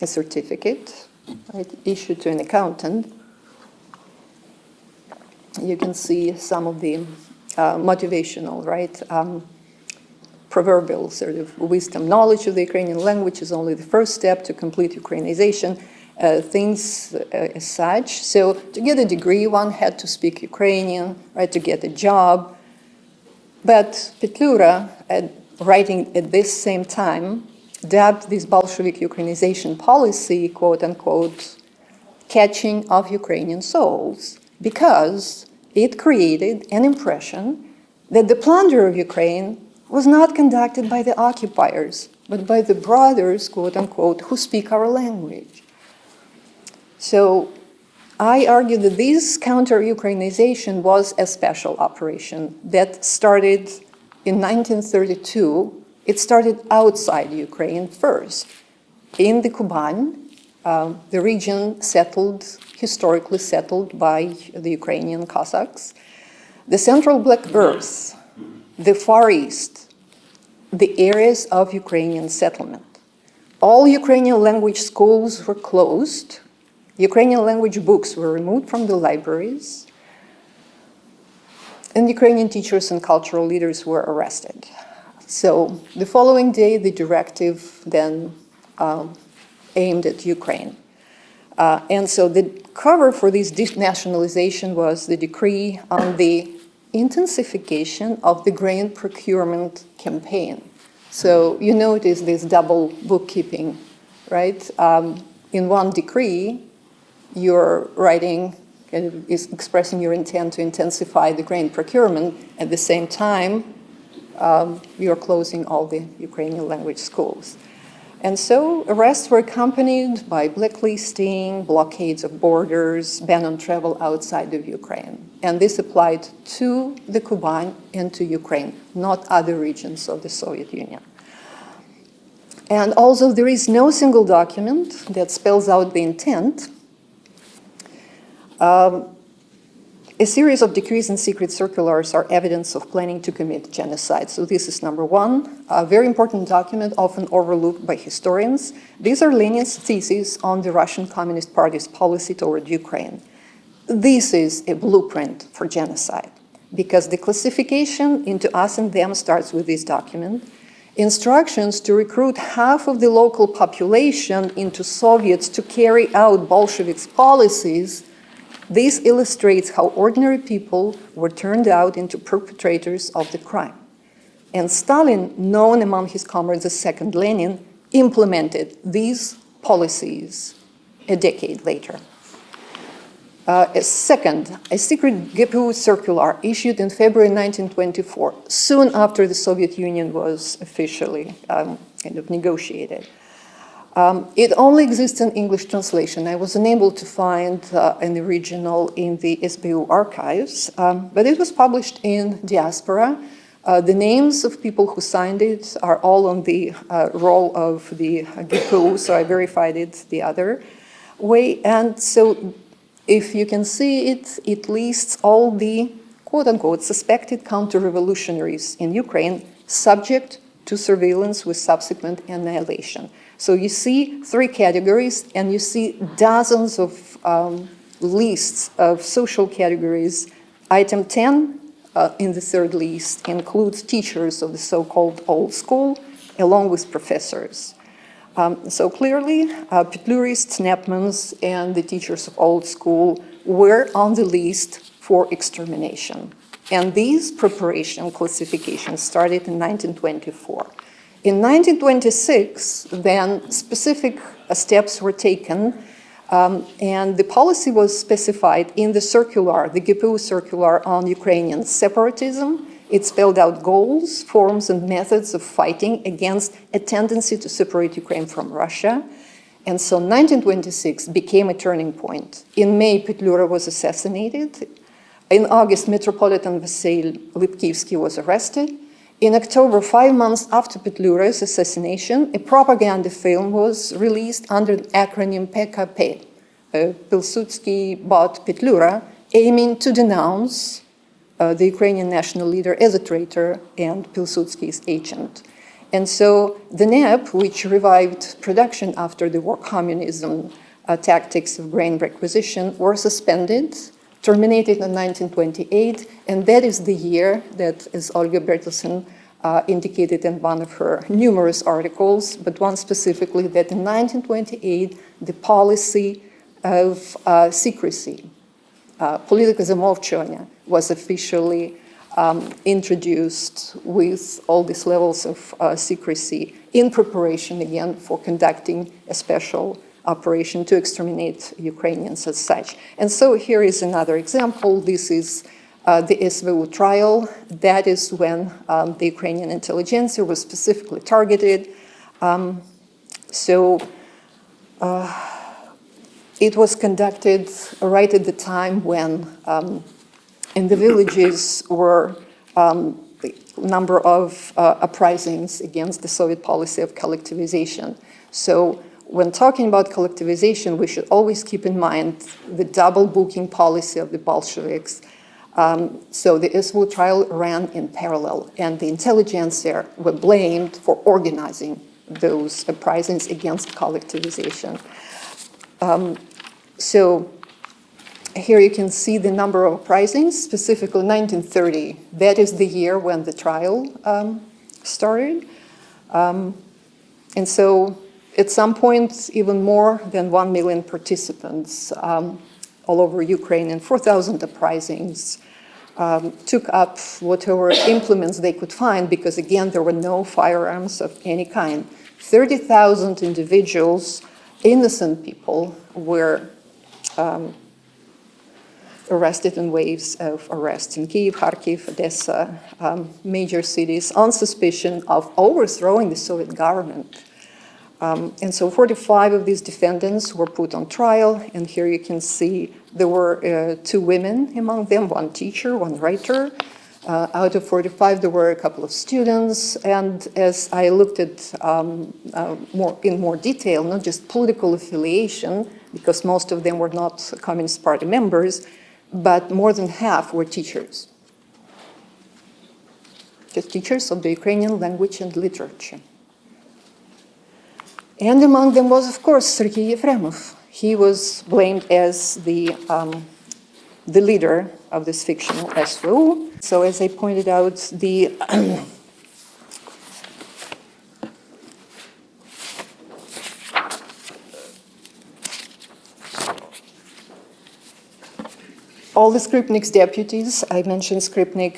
certificate, right, issued to an accountant. You can see some of the motivational, right, proverbial sort of wisdom. Knowledge of the Ukrainian language is only the first step to complete Ukrainization, things as such. So to get a degree, one had to speak Ukrainian, right, to get a job. But Petlura, writing at this same time, dubbed this Bolshevik Ukrainization policy, quote unquote, catching of Ukrainian souls, because it created an impression that the plunder of Ukraine was not conducted by the occupiers, but by the brothers, quote unquote, who speak our language. So I argue that this counter-Ukrainization was a special operation that started in 1932. It started outside Ukraine first, in the Kuban, the region historically settled by the Ukrainian Cossacks, the Central Black Earth, the Far East, the areas of Ukrainian settlement. All Ukrainian language schools were closed. Ukrainian language books were removed from the libraries, and Ukrainian teachers and cultural leaders were arrested. So the following day, the directive then aimed at Ukraine. And so the cover for this denationalization was the decree on the intensification of the grain procurement campaign. So you notice this double bookkeeping, right? In one decree, you're writing and is expressing your intent to intensify the grain procurement. At the same time, you're closing all the Ukrainian language schools. And so arrests were accompanied by blacklisting, blockades of borders, ban on travel outside of Ukraine. And this applied to the Kuban and to Ukraine, not other regions of the Soviet Union. And although there is no single document that spells out the intent, a series of decrees and secret circulars are evidence of planning to commit genocide. So this is number one, a very important document often overlooked by historians. These are Lenin's theses on the Russian Communist Party's policy toward Ukraine. This is a blueprint for genocide because the classification into us and them starts with this document. Instructions to recruit half of the local population into Soviets to carry out Bolsheviks' policies This illustrates how ordinary people were turned out into perpetrators of the crime. And Stalin, known among his comrades as Second Lenin, implemented these policies a decade later. A secret GPU circular issued in February 1924, soon after the Soviet Union was officially negotiated. It only exists in English translation. I was unable to find an original in the SBU archives, but it was published in diaspora. The names of people who signed it are all on the roll of the GPU, so I verified it the other way. And so if you can see it, it lists all the quote-unquote suspected counter-revolutionaries in Ukraine subject to surveillance with subsequent annihilation. So you see 3 categories, and you see dozens of lists of social categories. Item 10 in the 3rd list includes teachers of the so-called old school, along with professors. So clearly, Petlurists, Nepmans, and the teachers of old school were on the list for extermination. And these preparation classifications started in 1924. In 1926, then specific steps were taken, and the policy was specified in the circular, the GPU circular on Ukrainian separatism. It spelled out goals, forms, and methods of fighting against a tendency to separate Ukraine from Russia. And so 1926 became a turning point. In May, Petlura was assassinated. In August, Metropolitan Vasil Lipkivsky was arrested. In October, 5 months after Petlura's assassination, a propaganda film was released under the acronym PKP, Pilsudski bought Petlura, aiming to denounce the Ukrainian national leader as a traitor and Pilsudski's agent. And so the NEP, which revived production after the war communism tactics of grain requisition, were suspended, terminated in 1928, and that is the year that, as Olga Bertelsen indicated in one of her numerous articles, but one specifically, that in 1928, the policy of secrecy, politika zamolčovanja, was officially introduced with all these levels of secrecy in preparation, again, for conducting a special operation to exterminate Ukrainians as such. And so here is another example. This is the SVU trial. That is when the Ukrainian intelligentsia was specifically targeted. It was conducted right at the time when in the villages were a number of uprisings against the Soviet policy of collectivization. So when talking about collectivization, we should always keep in mind the double booking policy of the Bolsheviks. So the SVU trial ran in parallel, and the intelligentsia were blamed for organizing those uprisings against collectivization. So here you can see the number of uprisings, specifically 1930. That is the year when the trial started. And so at some point, even more than 1 million participants all over Ukraine, and 4,000 uprisings took up whatever implements they could find, because again, there were no firearms of any kind. 30,000 individuals, innocent people, were arrested in waves of arrests in Kyiv, Kharkiv, Odessa, major cities, on suspicion of overthrowing the Soviet government. And so 45 of these defendants were put on trial, and here you can see there were 2 women among them, 1 teacher, 1 writer. Out of 45, there were a couple of students, and as I looked at in more detail, not just political affiliation, because most of them were not Communist Party members, but more than half were teachers. Just teachers of the Ukrainian language and literature. And among them was, of course, Sergei Yefremov. He was blamed as the leader of this fictional SVU. So as I pointed out, the all the Skripnik's deputies, I mentioned Skripnik,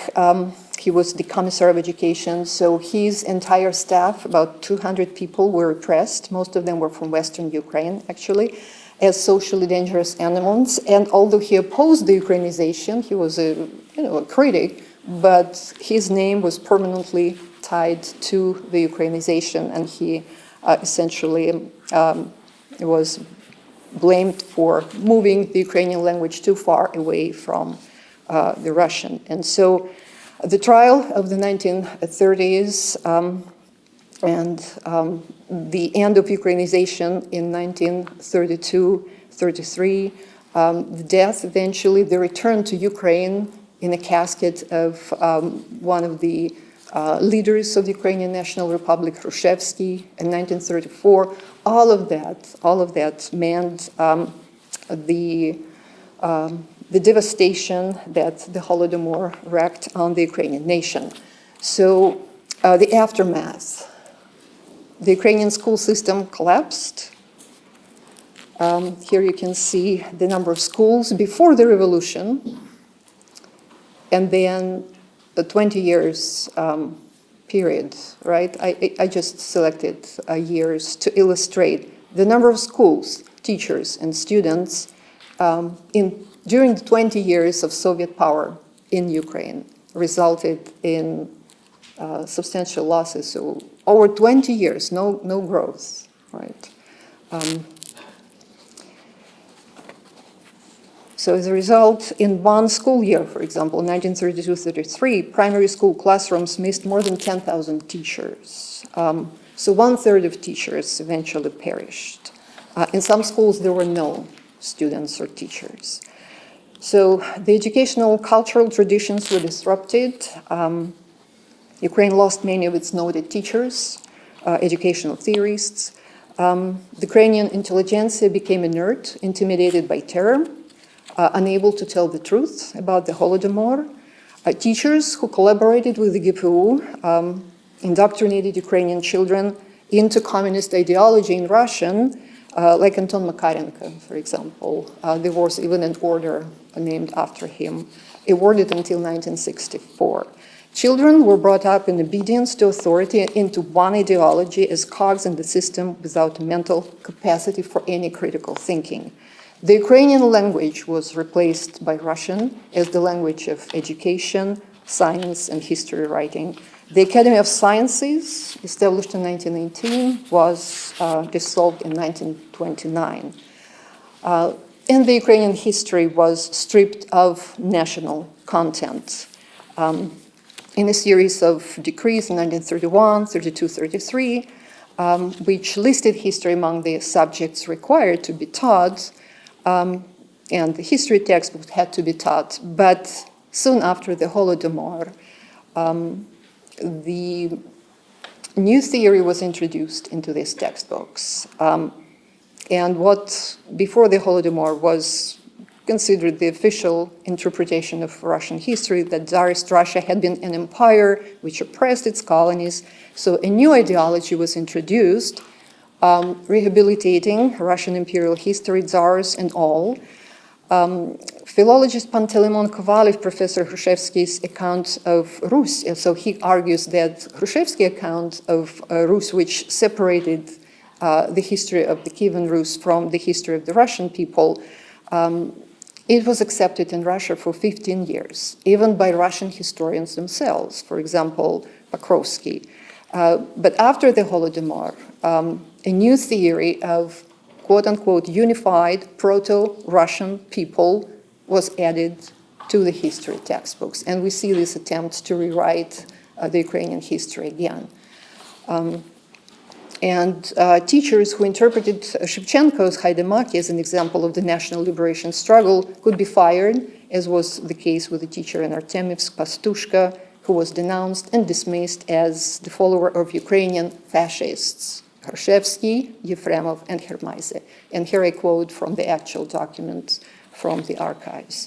he was the commissar of education, so his entire staff, about 200 people, were repressed. Most of them were from Western Ukraine, actually, as socially dangerous animals. And although he opposed the Ukrainization, he was a critic, but his name was permanently tied to the Ukrainization, and he essentially was blamed for moving the Ukrainian language too far away from the Russian. And so the trial of the 1930s and the end of Ukrainization in 1932-33, the death eventually, the return to Ukraine in a casket of one of the leaders of the Ukrainian National Republic, Hrushevsky, in 1934, all of that meant the devastation that the Holodomor wreaked on the Ukrainian nation. So the aftermath, the Ukrainian school system collapsed. Here you can see the number of schools before the revolution, and then the 20 years period, right? I just selected years to illustrate the number of schools, teachers, and students during the 20 years of Soviet power in Ukraine resulted in substantial losses. So over 20 years, no growth, right? So as a result, in one school year, for example, 1932-33, primary school classrooms missed more than 10,000 teachers. So 1/3 of teachers eventually perished. In some schools, there were no students or teachers. So the educational cultural traditions were disrupted. Ukraine lost many of its noted teachers, educational theorists. The Ukrainian intelligentsia became inert, intimidated by terror, unable to tell the truth about the Holodomor. Teachers who collaborated with the GPU indoctrinated Ukrainian children into communist ideology in Russian, like Anton Makarenko, for example. There was even an order named after him, awarded until 1964. Children were brought up in obedience to authority into one ideology as cogs in the system without mental capacity for any critical thinking. The Ukrainian language was replaced by Russian as the language of education, science, and history writing. The Academy of Sciences, established in 1918, was dissolved in 1929. And the Ukrainian history was stripped of national content. In a series of decrees in 1931, 32, 33, which listed history among the subjects required to be taught, and the history textbook had to be taught. But soon after the Holodomor, the new theory was introduced into these textbooks. And what, before the Holodomor, was considered the official interpretation of Russian history, that Tsarist Russia had been an empire which oppressed its colonies. So a new ideology was introduced, rehabilitating Russian imperial history, Tsars and all. Philologist Panteleimon Kovalev, Professor Hrushevsky's account of Rus, so he argues that Hrushevsky's account of Rus, which separated the history of the Kievan Rus from the history of the Russian people, it was accepted in Russia for 15 years, even by Russian historians themselves, for example, Pokrovsky. But after the Holodomor, a new theory of quote-unquote unified proto-Russian people was added to the history textbooks. And we see this attempt to rewrite the Ukrainian history again. And teachers who interpreted Shevchenko's Haidamaki as an example of the national liberation struggle could be fired, as was the case with the teacher in Artemivsk, Pastushka, who was denounced and dismissed as the follower of Ukrainian fascists, Hrushevsky, Yefremov, and Hermaise. And here I quote from the actual documents from the archives.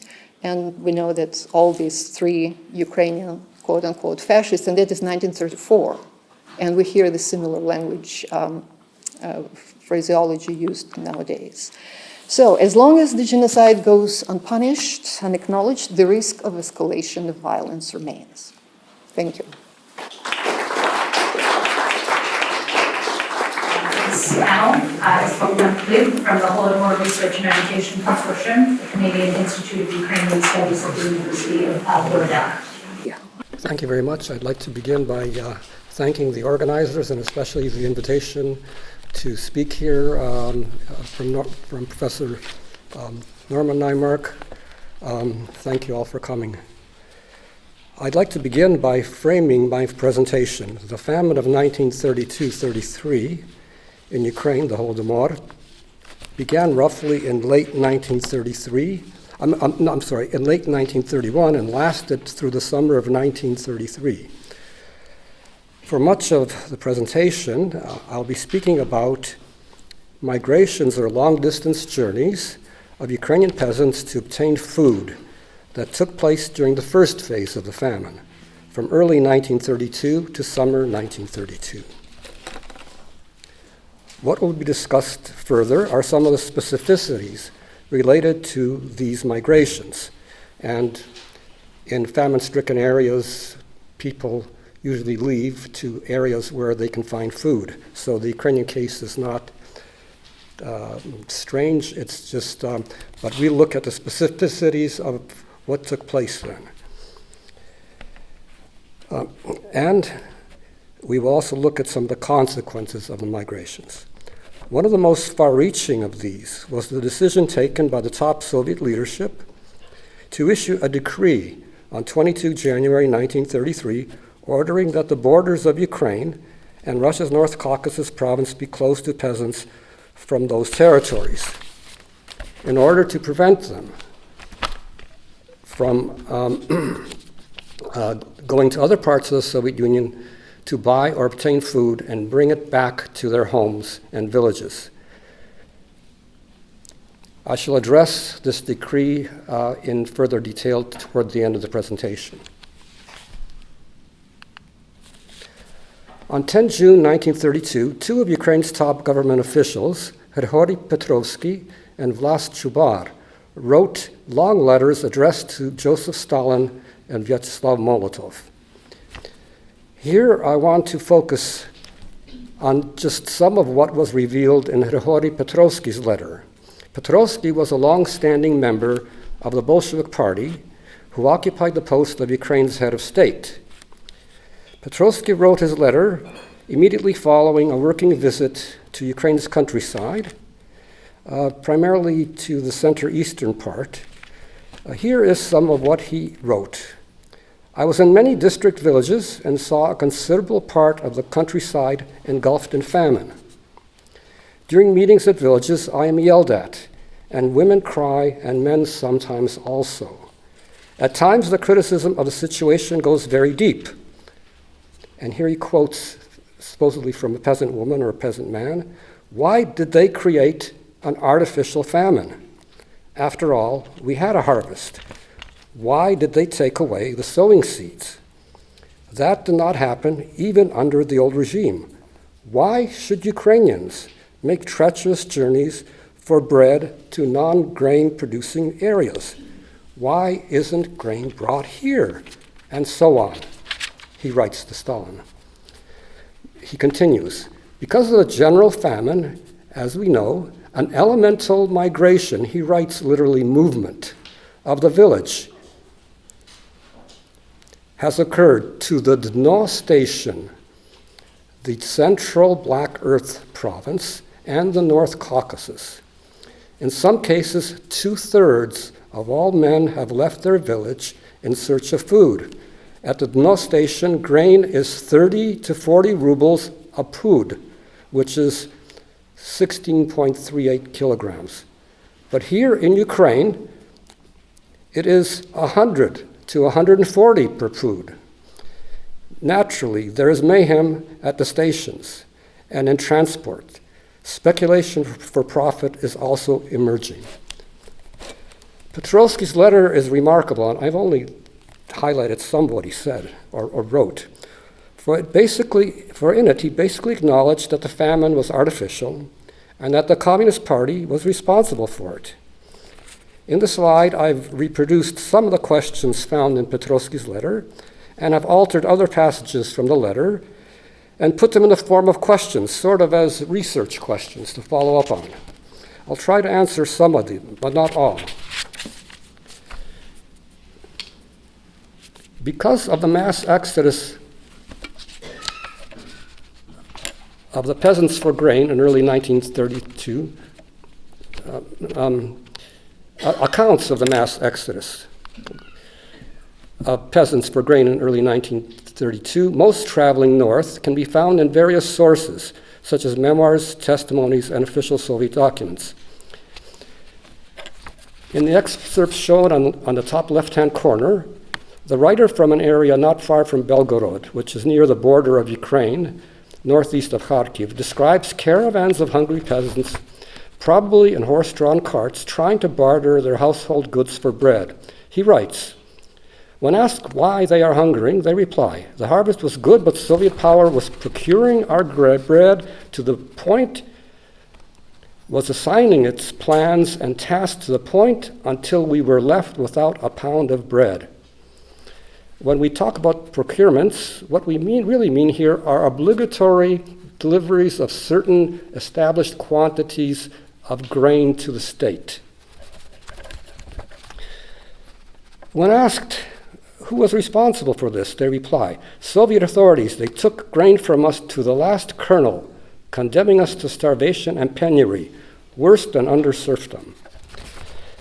And we know that all these three Ukrainian quote-unquote fascists, and that is 1934. And we hear the similar language phraseology used nowadays. So, as long as the genocide goes unpunished, unacknowledged, the risk of escalation of violence remains. Thank you. This panel is Bohdan Klid from the Holodomor Research and Education Consortium, the Canadian Institute of Ukrainian Studies at the University of Alberta. Thank you very much. I'd like to begin by thanking the organizers and especially the invitation to speak here from Professor Norman Naimark. Thank you all for coming. I'd like to begin by framing my presentation. The famine of 1932-33 in Ukraine, the Holodomor, began roughly in late 1933. In late 1931 and lasted through the summer of 1933. For much of the presentation, I'll be speaking about migrations or long-distance journeys of Ukrainian peasants to obtain food that took place during the first phase of the famine, from early 1932 to summer 1932. What will be discussed further are some of the specificities related to these migrations. And in famine-stricken areas, people usually leave to areas where they can find food. So the Ukrainian case is not strange, it's just, but we look at the specificities of what took place then. And we will also look at some of the consequences of the migrations. One of the most far-reaching of these was the decision taken by the top Soviet leadership to issue a decree on 22 January 1933 ordering that the borders of Ukraine and Russia's North Caucasus province be closed to peasants from those territories in order to prevent them from going to other parts of the Soviet Union to buy or obtain food and bring it back to their homes and villages. I shall address this decree in further detail toward the end of the presentation. On 10 June 1932, two of Ukraine's top government officials, Grigory Petrovsky and Vlas Chubar, wrote long letters addressed to Joseph Stalin and Vyacheslav Molotov. Here I want to focus on just some of what was revealed in Grigory Petrovsky's letter. Petrovsky was a long-standing member of the Bolshevik Party who occupied the post of Ukraine's head of state. Petrovsky wrote his letter immediately following a working visit to Ukraine's countryside, primarily to the center-eastern part. Here is some of what he wrote. I was in many district villages and saw a considerable part of the countryside engulfed in famine. During meetings at villages, I am yelled at, and women cry, and men sometimes also. At times, the criticism of the situation goes very deep. And here he quotes, supposedly from a peasant woman or a peasant man, why did they create an artificial famine? After all, we had a harvest. Why did they take away the sowing seeds? That did not happen even under the old regime. Why should Ukrainians make treacherous journeys for bread to non-grain producing areas? Why isn't grain brought here? And so on. He writes to Stalin. He continues, because of the general famine, as we know, an elemental migration, he writes literally movement, of the village has occurred to the Dno station, the central Black Earth province, and the North Caucasus. In some cases, 2/3 of all men have left their village in search of food. At the Dno station, grain is 30 to 40 rubles a pud, which is 16.38 kilograms. But here in Ukraine, it is 100 to 140 per pud. Naturally, there is mayhem at the stations and in transport. Speculation for profit is also emerging. Petrovsky's letter is remarkable, and I've only highlighted some of what he said or wrote. For in it, he basically acknowledged that the famine was artificial and that the Communist Party was responsible for it. In the slide, I've reproduced some of the questions found in Petrovsky's letter, and have altered other passages from the letter and put them in the form of questions, sort of as research questions to follow up on. I'll try to answer some of them, but not all. Because of the mass exodus of the peasants for grain in early 1932, accounts of the mass exodus of peasants for grain in early 1932, most traveling north, can be found in various sources, such as memoirs, testimonies, and official Soviet documents. In the excerpt shown on the top left-hand corner, the writer from an area not far from Belgorod, which is near the border of Ukraine, northeast of Kharkiv, describes caravans of hungry peasants, probably in horse-drawn carts, trying to barter their household goods for bread. He writes, when asked why they are hungering, they reply, the harvest was good, but Soviet power was procuring our bread to the point, was assigning its plans and tasks to the point until we were left without a pound of bread. When we talk about procurements, what we really mean here are obligatory deliveries of certain established quantities of grain to the state. When asked who was responsible for this, they reply, Soviet authorities, they took grain from us to the last kernel, condemning us to starvation and penury, worse than under serfdom.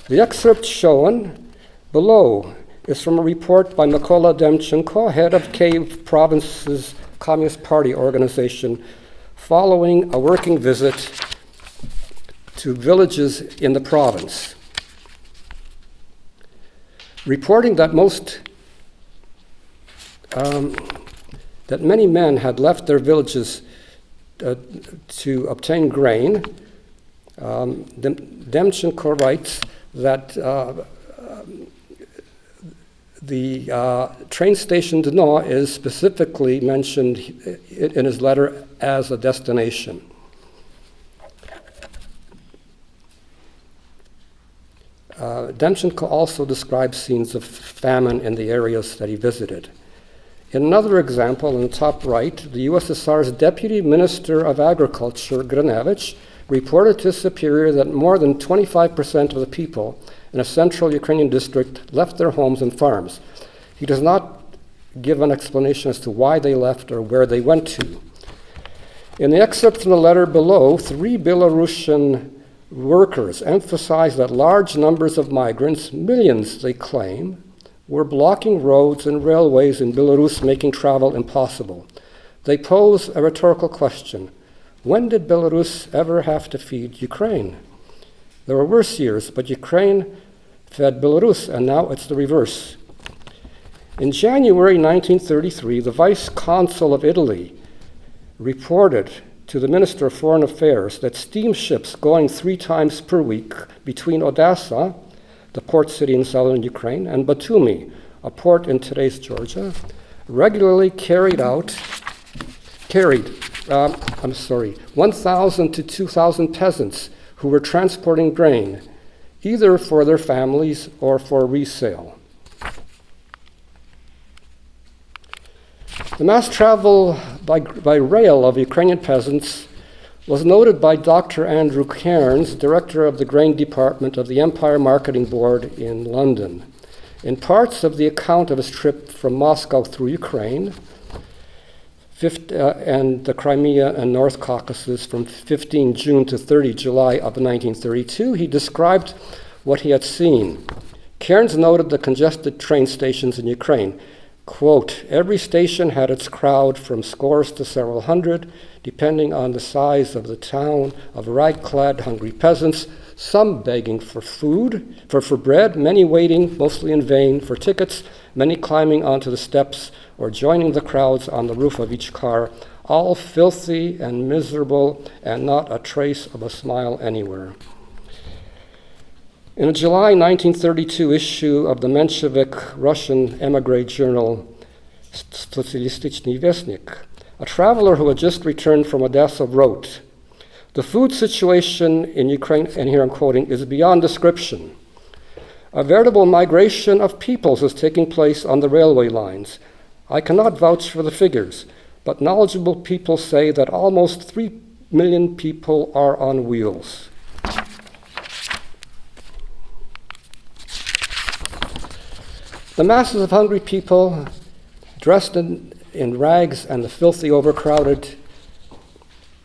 The excerpt shown below is from a report by Mykola Demchenko, head of Kyiv Province's Communist Party organization, following a working visit to villages in the province, reporting that that many men had left their villages to obtain grain. Demchenko writes that the train station Dno is specifically mentioned in his letter as a destination. Demchenko also describes scenes of famine in the areas that he visited. In another example, in the top right, the USSR's Deputy Minister of Agriculture, Grinevich, reported to his superior that more than 25% of the people in a central Ukrainian district left their homes and farms. He does not give an explanation as to why they left or where they went to. In the excerpt from the letter below, 3 Belarusian workers emphasize that large numbers of migrants, millions they claim, were blocking roads and railways in Belarus, making travel impossible. They pose a rhetorical question. When did Belarus ever have to feed Ukraine? There were worse years, but Ukraine fed Belarus, and now it's the reverse. In January 1933, the Vice Consul of Italy reported to the Minister of Foreign Affairs that steamships going 3 times per week between Odessa, the port city in southern Ukraine, and Batumi, a port in today's Georgia, regularly carried 1,000 to 2,000 peasants who were transporting grain, either for their families or for resale. The mass travel by rail of Ukrainian peasants was noted by Dr. Andrew Cairns, director of the grain department of the Empire Marketing Board in London. In parts of the account of his trip from Moscow through Ukraine and the Crimea and North Caucasus from 15 June to 30 July of 1932, he described what he had seen. Cairns noted the congested train stations in Ukraine. Quote, every station had its crowd from scores to several hundred, depending on the size of the town, of rag-clad hungry peasants, some begging for food, for bread, many waiting, mostly in vain, for tickets, many climbing onto the steps or joining the crowds on the roof of each car, all filthy and miserable and not a trace of a smile anywhere. In a July 1932 issue of the Menshevik Russian emigre journal Socialistichny Vestnik, a traveler who had just returned from Odessa wrote, The food situation in Ukraine, and here I'm quoting, is beyond description. A veritable migration of peoples is taking place on the railway lines. I cannot vouch for the figures, but knowledgeable people say that almost 3 million people are on wheels. The masses of hungry people dressed in rags and the filthy, overcrowded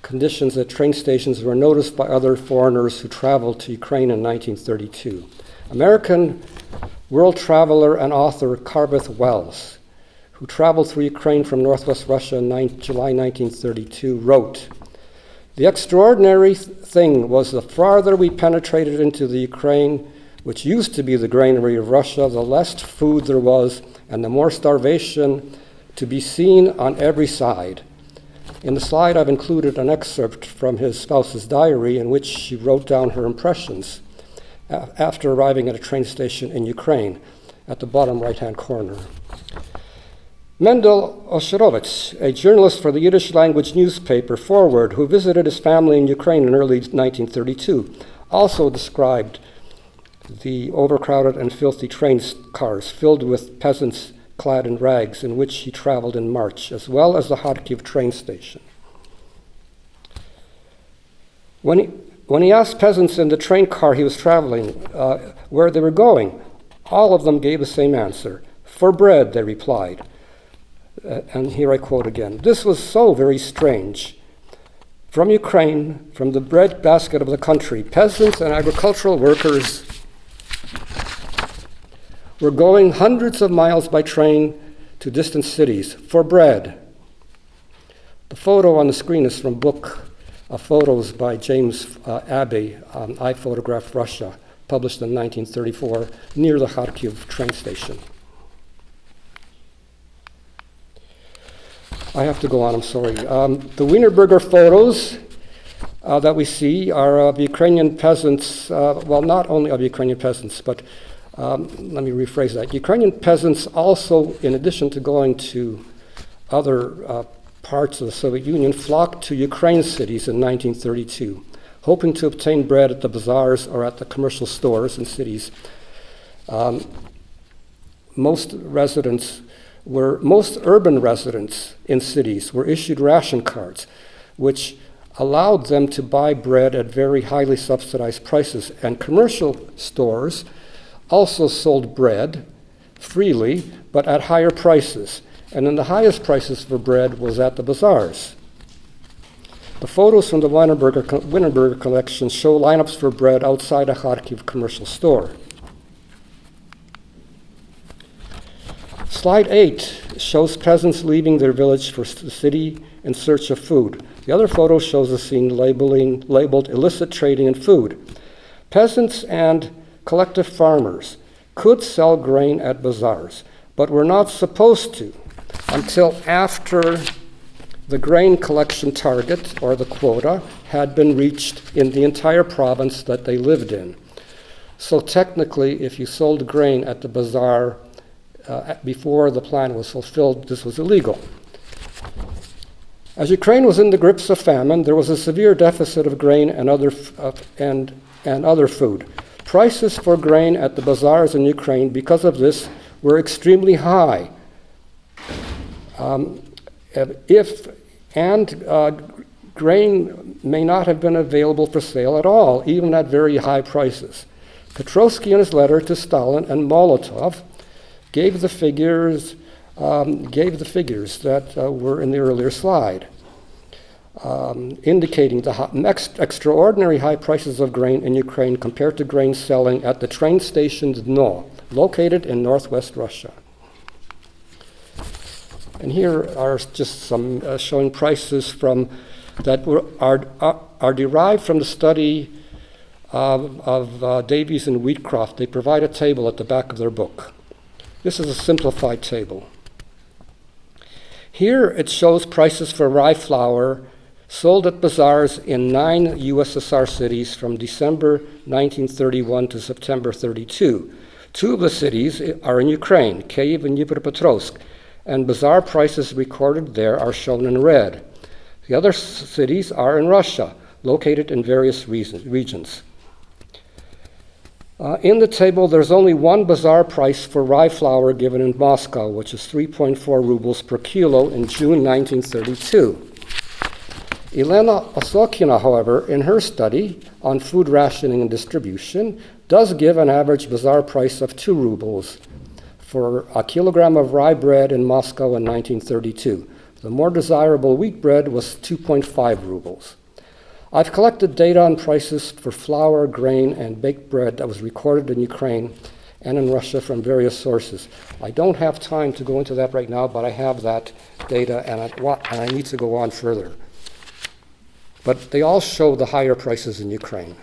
conditions at train stations were noticed by other foreigners who traveled to Ukraine in 1932. American world traveler and author Carbeth Wells, who traveled through Ukraine from northwest Russia in July 1932, wrote, "The extraordinary thing was the farther we penetrated into the Ukraine, which used to be the granary of Russia, the less food there was and the more starvation to be seen on every side." In the slide, I've included an excerpt from his spouse's diary in which she wrote down her impressions after arriving at a train station in Ukraine, at the bottom right-hand corner. Mendel Osherovitz, a journalist for the Yiddish language newspaper Forward, who visited his family in Ukraine in early 1932, also described the overcrowded and filthy train cars filled with peasants clad in rags in which he traveled in March, as well as the Kharkiv train station. When he asked peasants in the train car he was traveling where they were going, all of them gave the same answer. "For bread," they replied. And here I quote again, "This was so very strange. From Ukraine, from the bread basket of the country, peasants and agricultural workers were going hundreds of miles by train to distant cities for bread." The photo on the screen is from a book of photos by James Abbey, I Photographed Russia, published in 1934 near the Kharkiv train station. I have to go on, I'm sorry. The Wienerberger photos that we see are of Ukrainian peasants, well, not only of Ukrainian peasants, but let me rephrase that. Ukrainian peasants also, in addition to going to other parts of the Soviet Union, flocked to Ukraine cities in 1932, hoping to obtain bread at the bazaars or at the commercial stores in cities. Most urban residents in cities were issued ration cards, which allowed them to buy bread at very highly subsidized prices, and commercial stores also sold bread freely, but at higher prices. And then the highest prices for bread was at the bazaars. The photos from the Wienerberger collection show lineups for bread outside a Kharkiv commercial store. Slide 8 shows peasants leaving their village for the city in search of food. The other photo shows a scene labeled illicit trading in food. Peasants and collective farmers could sell grain at bazaars, but were not supposed to until after the grain collection target, or the quota, had been reached in the entire province that they lived in. So technically, if you sold grain at the bazaar before the plan was fulfilled, this was illegal. As Ukraine was in the grips of famine, there was a severe deficit of grain and other food. Prices for grain at the bazaars in Ukraine, because of this, were extremely high. Grain may not have been available for sale at all, even at very high prices. Petrovsky, in his letter to Stalin and Molotov, gave the figures that were in the earlier slide, indicating the extraordinary high prices of grain in Ukraine compared to grain selling at the train station Dno, located in northwest Russia. And here are just some showing prices that are derived from the study of Davies and Wheatcroft. They provide a table at the back of their book. This is a simplified table. Here it shows prices for rye flour sold at bazaars in 9 USSR cities from December 1931 to September 32. 2 of the cities are in Ukraine, Kyiv and Dnipropetrovsk, and bazaar prices recorded there are shown in red. The other cities are in Russia, located in various regions. In the table, there's only one bazaar price for rye flour given in Moscow, which is 3.4 rubles per kilo in June 1932. Elena Osokina, however, in her study on food rationing and distribution, does give an average bazaar price of 2 rubles for a kilogram of rye bread in Moscow in 1932. The more desirable wheat bread was 2.5 rubles. I've collected data on prices for flour, grain, and baked bread that was recorded in Ukraine and in Russia from various sources. I don't have time to go into that right now, but I have that data, and I need to go on further. But they all show the higher prices in Ukraine.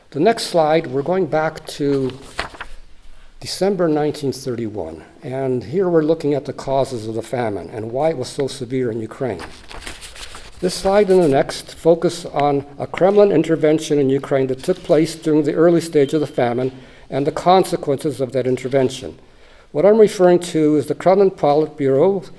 The next slide, we're going back to December 1931, and here we're looking at the causes of the famine and why it was so severe in Ukraine. This slide and the next focus on a Kremlin intervention in Ukraine that took place during the early stage of the famine and the consequences of that intervention. What I'm referring to is the Kremlin Politburo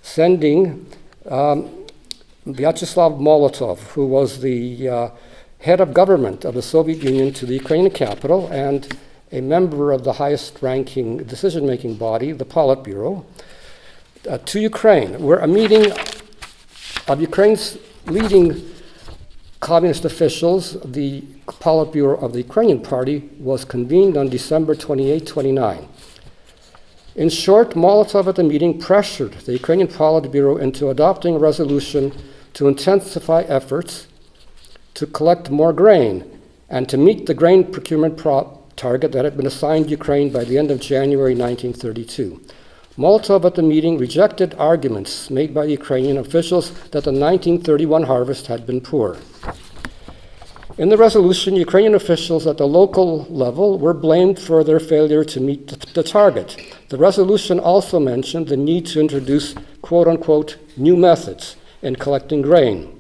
sending Vyacheslav Molotov, who was the head of government of the Soviet Union, to the Ukrainian capital and a member of the highest-ranking decision-making body, the Politburo, to Ukraine, where a meeting of Ukraine's leading communist officials, the Politburo of the Ukrainian Party, was convened on December 28-29. In short, Molotov at the meeting pressured the Ukrainian Politburo into adopting a resolution to intensify efforts to collect more grain and to meet the grain procurement target that had been assigned Ukraine by the end of January 1932. Molotov at the meeting rejected arguments made by Ukrainian officials that the 1931 harvest had been poor. In the resolution, Ukrainian officials at the local level were blamed for their failure to meet the target. The resolution also mentioned the need to introduce quote-unquote new methods in collecting grain.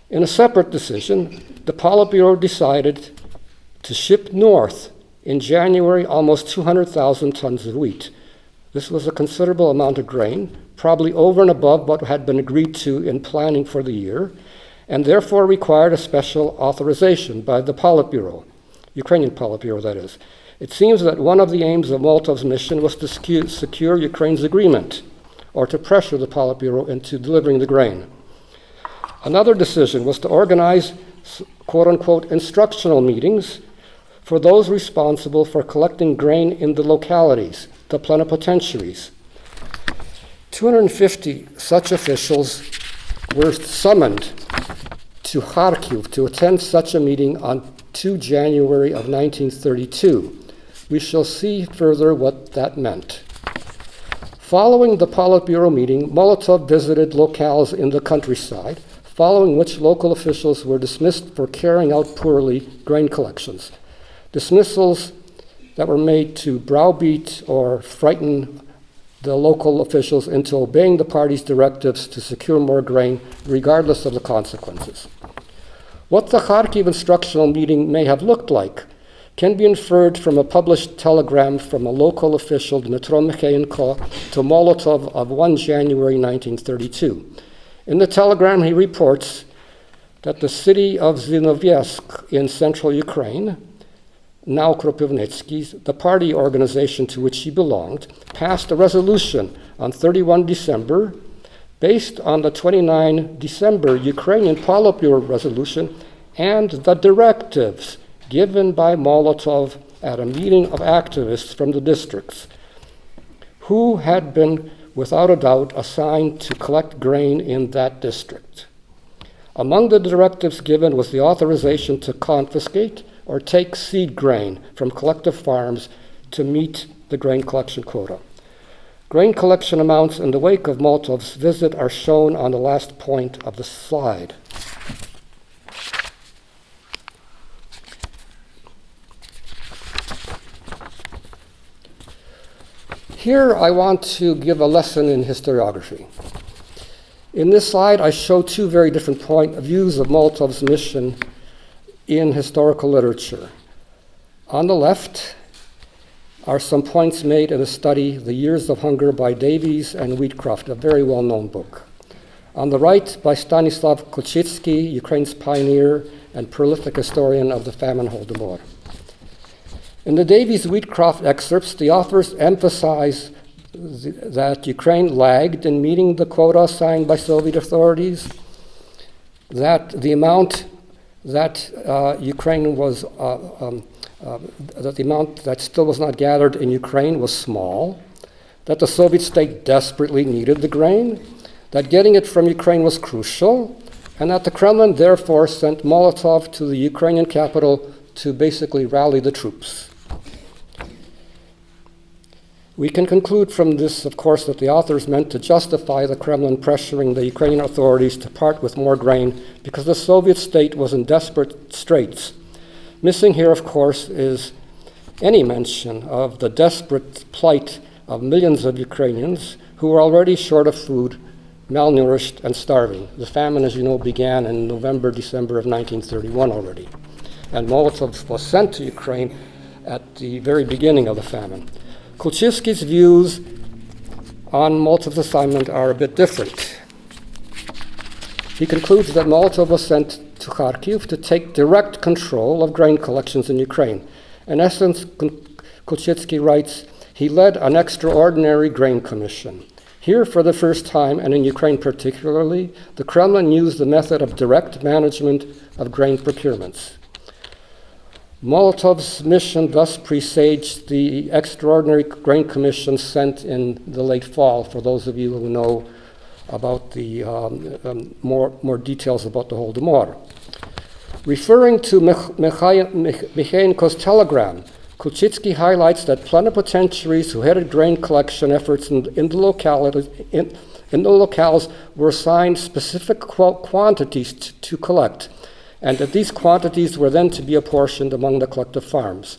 In a separate decision, the Politburo decided to ship north in January almost 200,000 tons of wheat. This was a considerable amount of grain, probably over and above what had been agreed to in planning for the year, and therefore required a special authorization by the Politburo, Ukrainian Politburo, that is. It seems that one of the aims of Molotov's mission was to secure Ukraine's agreement, or to pressure the Politburo into delivering the grain. Another decision was to organize quote-unquote instructional meetings for those responsible for collecting grain in the localities, the plenipotentiaries. 250 such officials were summoned to Kharkiv to attend such a meeting on 2 January of 1932. We shall see further what that meant. Following the Politburo meeting, Molotov visited locales in the countryside, following which local officials were dismissed for carrying out poorly grain collections. Dismissals that were made to browbeat or frighten the local officials into obeying the party's directives to secure more grain, regardless of the consequences. What the Kharkiv instructional meeting may have looked like can be inferred from a published telegram from a local official, Dmitro Mikhayenko, to Molotov of 1 January 1932. In the telegram, he reports that the city of Zinoviesk in central Ukraine, now Kropivnitsky, the party organization to which he belonged, passed a resolution on 31 December based on the 29 December Ukrainian Politburo resolution and the directives given by Molotov at a meeting of activists from the districts, who had been, without a doubt, assigned to collect grain in that district. Among the directives given was the authorization to confiscate or take seed grain from collective farms to meet the grain collection quota. Grain collection amounts in the wake of Molotov's visit are shown on the last point of the slide. Here I want to give a lesson in historiography. In this slide, I show two very different point of views of Molotov's mission in historical literature. On the left, are some points made in a study, The Years of Hunger by Davies and Wheatcroft, a very well-known book. On the right, by Stanislav Koczycki, Ukraine's pioneer and prolific historian of the famine Holodomor. In the Davies-Wheatcroft excerpts, the authors emphasize that Ukraine lagged in meeting the quota assigned by Soviet authorities, that the amount that that the amount that still was not gathered in Ukraine was small, that the Soviet state desperately needed the grain, that getting it from Ukraine was crucial, and that the Kremlin therefore sent Molotov to the Ukrainian capital to basically rally the troops. We can conclude from this, of course, that the authors meant to justify the Kremlin pressuring the Ukrainian authorities to part with more grain because the Soviet state was in desperate straits. Missing here, of course, is any mention of the desperate plight of millions of Ukrainians who were already short of food, malnourished, and starving. The famine, as you know, began in November, December of 1931 already. And Molotov was sent to Ukraine at the very beginning of the famine. Koczycki's views on Molotov's assignment are a bit different. He concludes that Molotov was sent to Kharkiv to take direct control of grain collections in Ukraine. In essence, Koczycki writes, he led an extraordinary grain commission. Here, for the first time, and in Ukraine particularly, the Kremlin used the method of direct management of grain procurements. Molotov's mission thus presaged the extraordinary grain commission sent in the late fall, for those of you who know about the more details about the Holodomor. Referring to Mikhaenko's telegram, Koczycki highlights that plenipotentiaries who headed grain collection efforts in the locales were assigned specific quantities to collect, and that these quantities were then to be apportioned among the collective farms.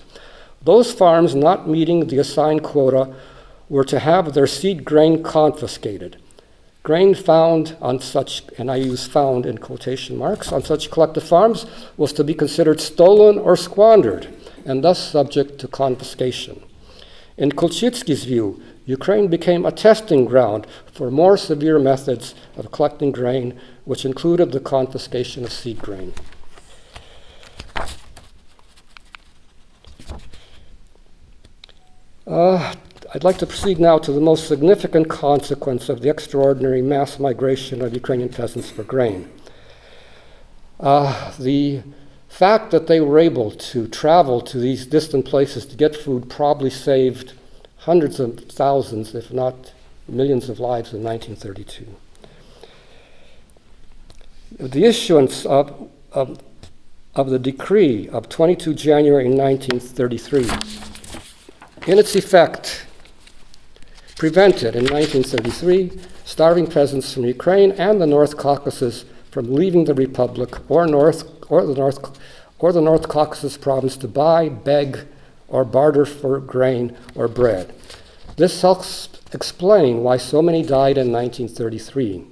Those farms not meeting the assigned quota were to have their seed grain confiscated. Grain found on such, and I use found in quotation marks, on such collective farms was to be considered stolen or squandered, and thus subject to confiscation. In Koczycki's view, Ukraine became a testing ground for more severe methods of collecting grain, which included the confiscation of seed grain. I'd like to proceed now to the most significant consequence of the extraordinary mass migration of Ukrainian peasants for grain. The fact that they were able to travel to these distant places to get food probably saved hundreds of thousands, if not millions of lives in 1932. The issuance of the decree of 22 January 1933, in its effect, prevented in 1933 starving peasants from Ukraine and the North Caucasus from leaving the Republic or the North Caucasus province to buy, beg, or barter for grain or bread. This helps explain why so many died in 1933.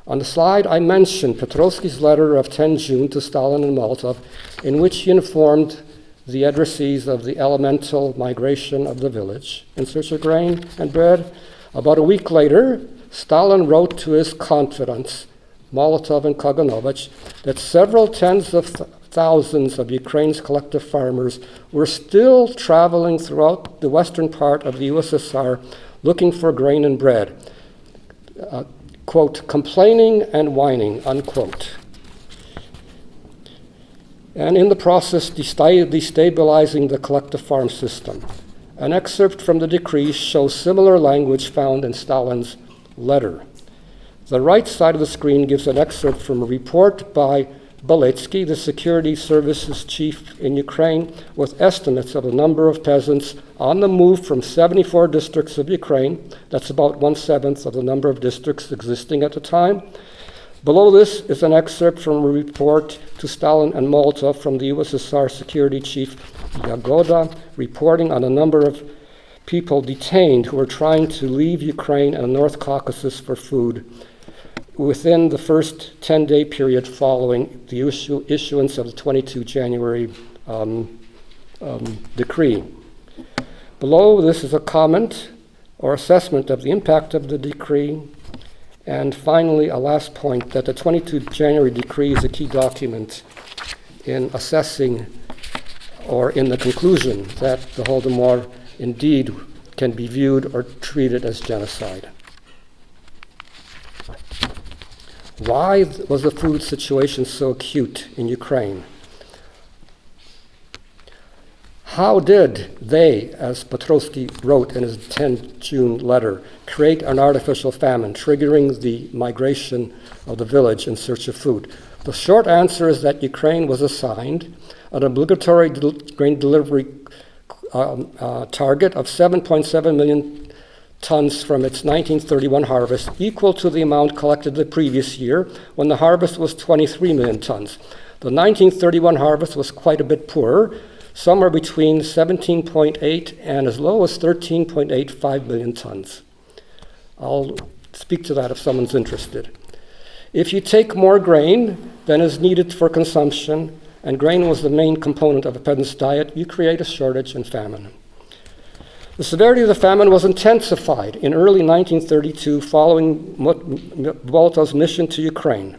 On the slide, I mentioned Petrovsky's letter of 10 June to Stalin and Molotov, in which he informed the addressees of the elemental migration of the village in search of grain and bread. About a week later, Stalin wrote to his confidants, Molotov and Kaganovich, that several tens of thousands of Ukraine's collective farmers were still traveling throughout the western part of the USSR looking for grain and bread, quote, complaining and whining, unquote. And in the process, destabilizing the collective farm system. An excerpt from the decree shows similar language found in Stalin's letter. The right side of the screen gives an excerpt from a report by Beletsky, the security services chief in Ukraine, with estimates of the number of peasants on the move from 74 districts of Ukraine. That's about 1/7 of the number of districts existing at the time. Below this is an excerpt from a report to Stalin and Molotov from the USSR security chief Yagoda, reporting on a number of people detained who were trying to leave Ukraine and the North Caucasus for food within the first 10-day period following the issuance of the 22 January decree. Below this is a comment or assessment of the impact of the decree. And finally, a last point, that the 22 January decree is a key document in assessing or in the conclusion that the Holodomor indeed can be viewed or treated as genocide. Why was the food situation so acute in Ukraine? How did they, as Petrovsky wrote in his 10 June letter, create an artificial famine, triggering the migration of the village in search of food? The short answer is that Ukraine was assigned an obligatory grain delivery target of 7.7 million tons from its 1931 harvest, equal to the amount collected the previous year when the harvest was 23 million tons. The 1931 harvest was quite a bit poorer, somewhere between 17.8 and as low as 13.85 million tons. I'll speak to that if someone's interested. If you take more grain than is needed for consumption, and grain was the main component of a peasant's diet, you create a shortage and famine. The severity of the famine was intensified in early 1932 following Malko's mission to Ukraine.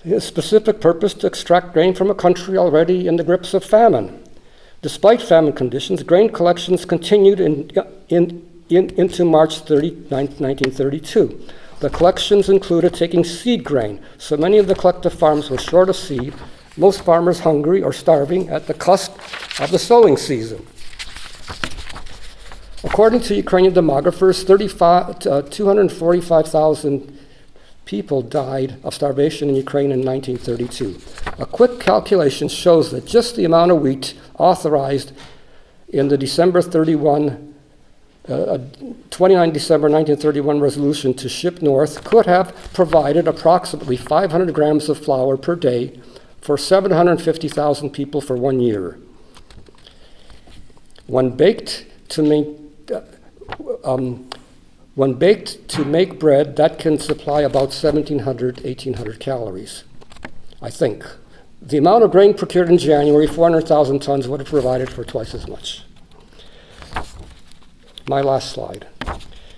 His specific purpose to extract grain from a country already in the grips of famine. Despite famine conditions, grain collections continued into March 30, 1932. The collections included taking seed grain, so many of the collective farms were short of seed, most farmers hungry or starving at the cusp of the sowing season. According to Ukrainian demographers, 245,000 people died of starvation in Ukraine in 1932. A quick calculation shows that just the amount of wheat authorized in the 29 December 1931 resolution to ship north could have provided approximately 500 grams of flour per day for 750,000 people for 1 year. When baked to make bread, that can supply about 1,700, 1,800 calories, I think. The amount of grain procured in January, 400,000 tons, would have provided for twice as much. My last slide.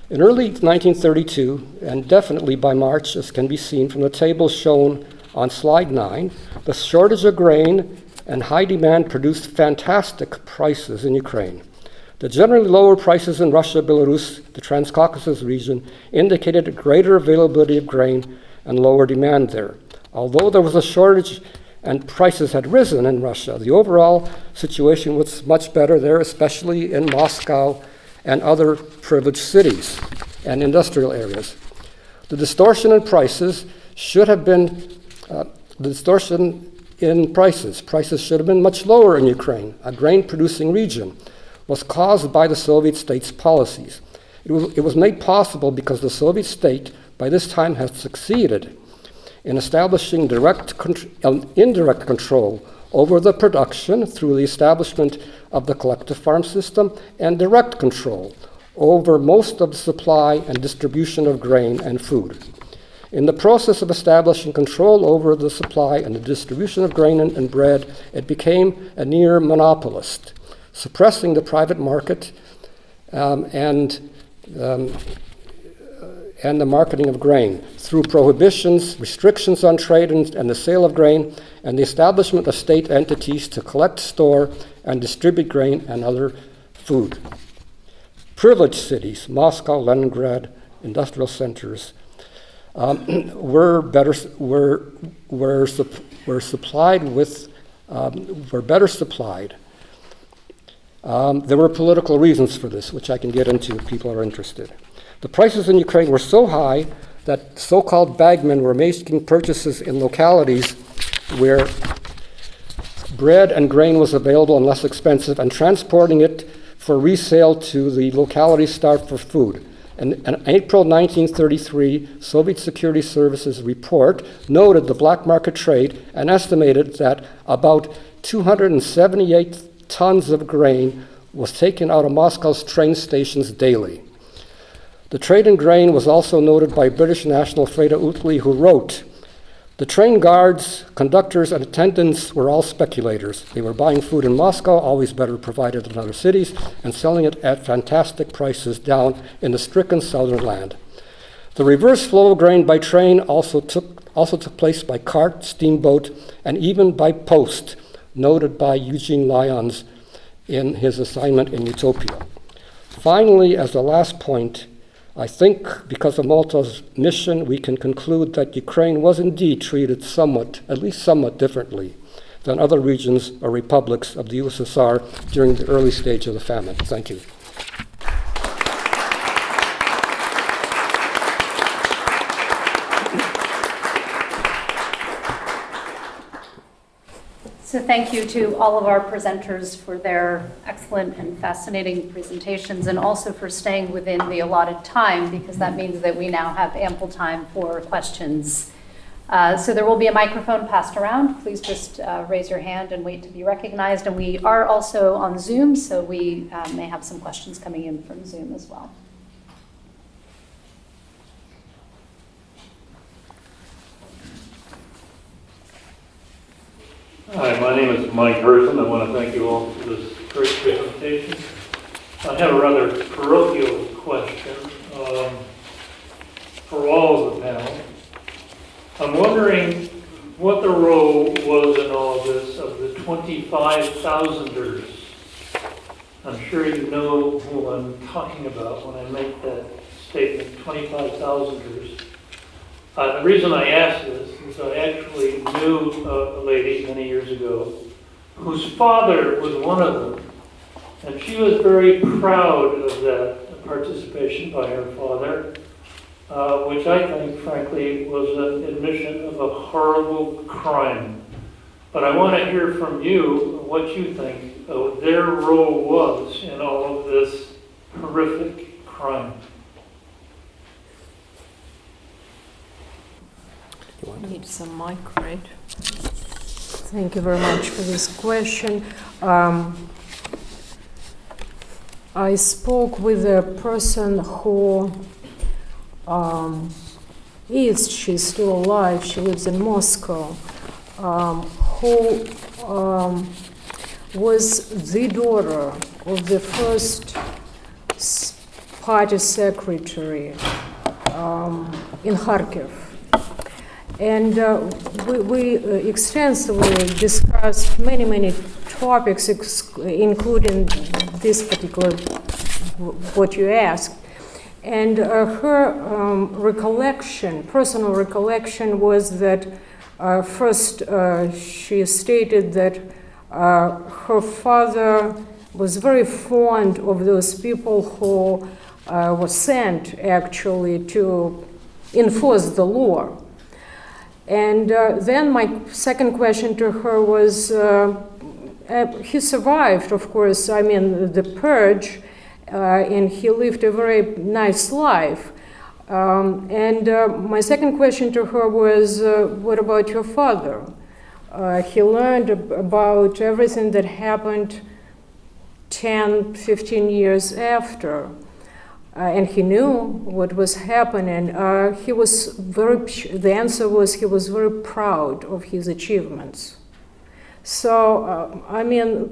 In early 1932, and definitely by March, as can be seen from the table shown on slide 9, the shortage of grain and high demand produced fantastic prices in Ukraine. The generally lower prices in Russia, Belarus, the Transcaucasus region indicated a greater availability of grain and lower demand there. Although there was a shortage and prices had risen in Russia, the overall situation was much better there, especially in Moscow and other privileged cities and industrial areas. The distortion in prices should have been prices should have been much lower in Ukraine, a grain-producing region, was caused by the Soviet state's policies. It was made possible because the Soviet state by this time had succeeded in establishing indirect control over the production through the establishment of the collective farm system and direct control over most of the supply and distribution of grain and food. In the process of establishing control over the supply and the distribution of grain and bread, it became a near monopolist, suppressing the private market and the marketing of grain through prohibitions, restrictions on trade and the sale of grain, and the establishment of state entities to collect, store, and distribute grain and other food. Privileged cities, Moscow, Leningrad, industrial centers, were better supplied. There were political reasons for this, which I can get into if people are interested. The prices in Ukraine were so high that so-called bagmen were making purchases in localities where bread and grain was available and less expensive, and transporting it for resale to the localities starved for food. And in April 1933, Soviet Security Services report noted the black market trade and estimated that about 278 tons of grain was taken out of Moscow's train stations daily. The trade in grain was also noted by British national Freda Utley, who wrote, The train guards, conductors, and attendants were all speculators. They were buying food in Moscow, always better provided than other cities, and selling it at fantastic prices down in the stricken southern land. The reverse flow of grain by train also took place by cart, steamboat, and even by post, noted by Eugene Lyons in his assignment in Utopia. Finally, as the last point, I think because of Malta's mission, we can conclude that Ukraine was indeed treated at least somewhat differently than other regions or republics of the USSR during the early stage of the famine. Thank you. So thank you to all of our presenters for their excellent and fascinating presentations, and also for staying within the allotted time, because that means that we now have ample time for questions. So there will be a microphone passed around. Please just raise your hand and wait to be recognized. And we are also on Zoom, so we may have some questions coming in from Zoom as well. Hi, my name is Mike Herson. I want to thank you all for this great presentation. I have a rather parochial question for all of the panel. I'm wondering what the role was in all of this of the 25,000ers. I'm sure you know who I'm talking about when I make that statement, 25,000ers. The reason I ask this is I actually knew a lady many years ago whose father was one of them, and she was very proud of that participation by her father, which I think, frankly, was an admission of a horrible crime. But I want to hear from you what you think their role was in all of this horrific crime. Need some mic, right? Thank you very much for this question. I spoke with a person who she's still alive, she lives in Moscow, who was the daughter of the first party secretary in Kharkiv. And we extensively discussed many topics, including this particular, what you asked. And her personal recollection was that first she stated that her father was very fond of those people who were sent actually to enforce the law. And then my second question to her was, he survived, of course, the purge, and he lived a very nice life. And my second question to her was, what about your father? He learned about everything that happened 10, 15 years after. And he knew what was happening. The answer was he was very proud of his achievements. So,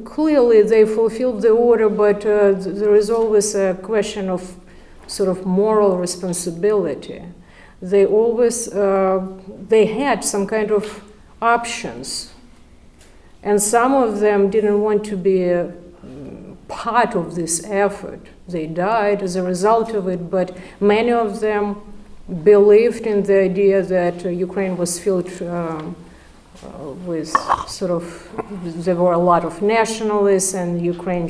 clearly they fulfilled the order, but there is always a question of sort of moral responsibility. They had some kind of options, and some of them didn't want to be part of this effort. They died as a result of it, but many of them believed in the idea that Ukraine was filled with there were a lot of nationalists, and Ukraine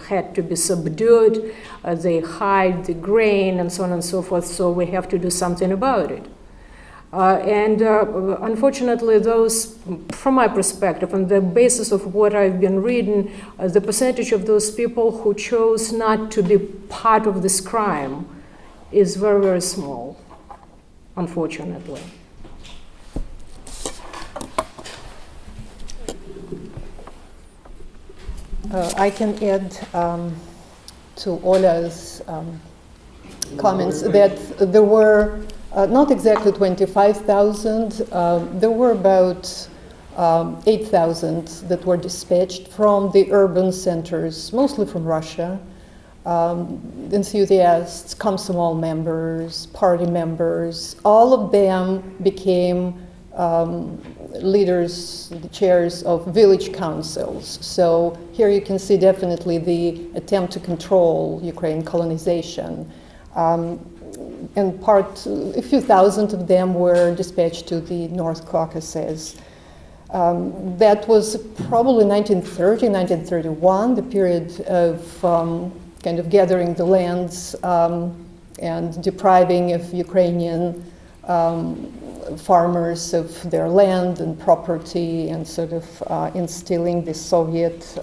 had to be subdued. They hide the grain and so on and so forth, so we have to do something about it. And unfortunately, those, from my perspective, on the basis of what I've been reading, the percentage of those people who chose not to be part of this crime is very, very small, unfortunately. I can add to Olga's comments that there were Not exactly 25,000. There were about 8,000 that were dispatched from the urban centers, mostly from Russia. Enthusiasts, Komsomol members, party members, all of them became leaders, the chairs of village councils. So here you can see definitely the attempt to control Ukraine colonization. And a few thousand of them were dispatched to the North Caucasus. That was probably 1930, 1931, the period of kind of gathering the lands and depriving of Ukrainian farmers of their land and property, and sort of instilling the Soviet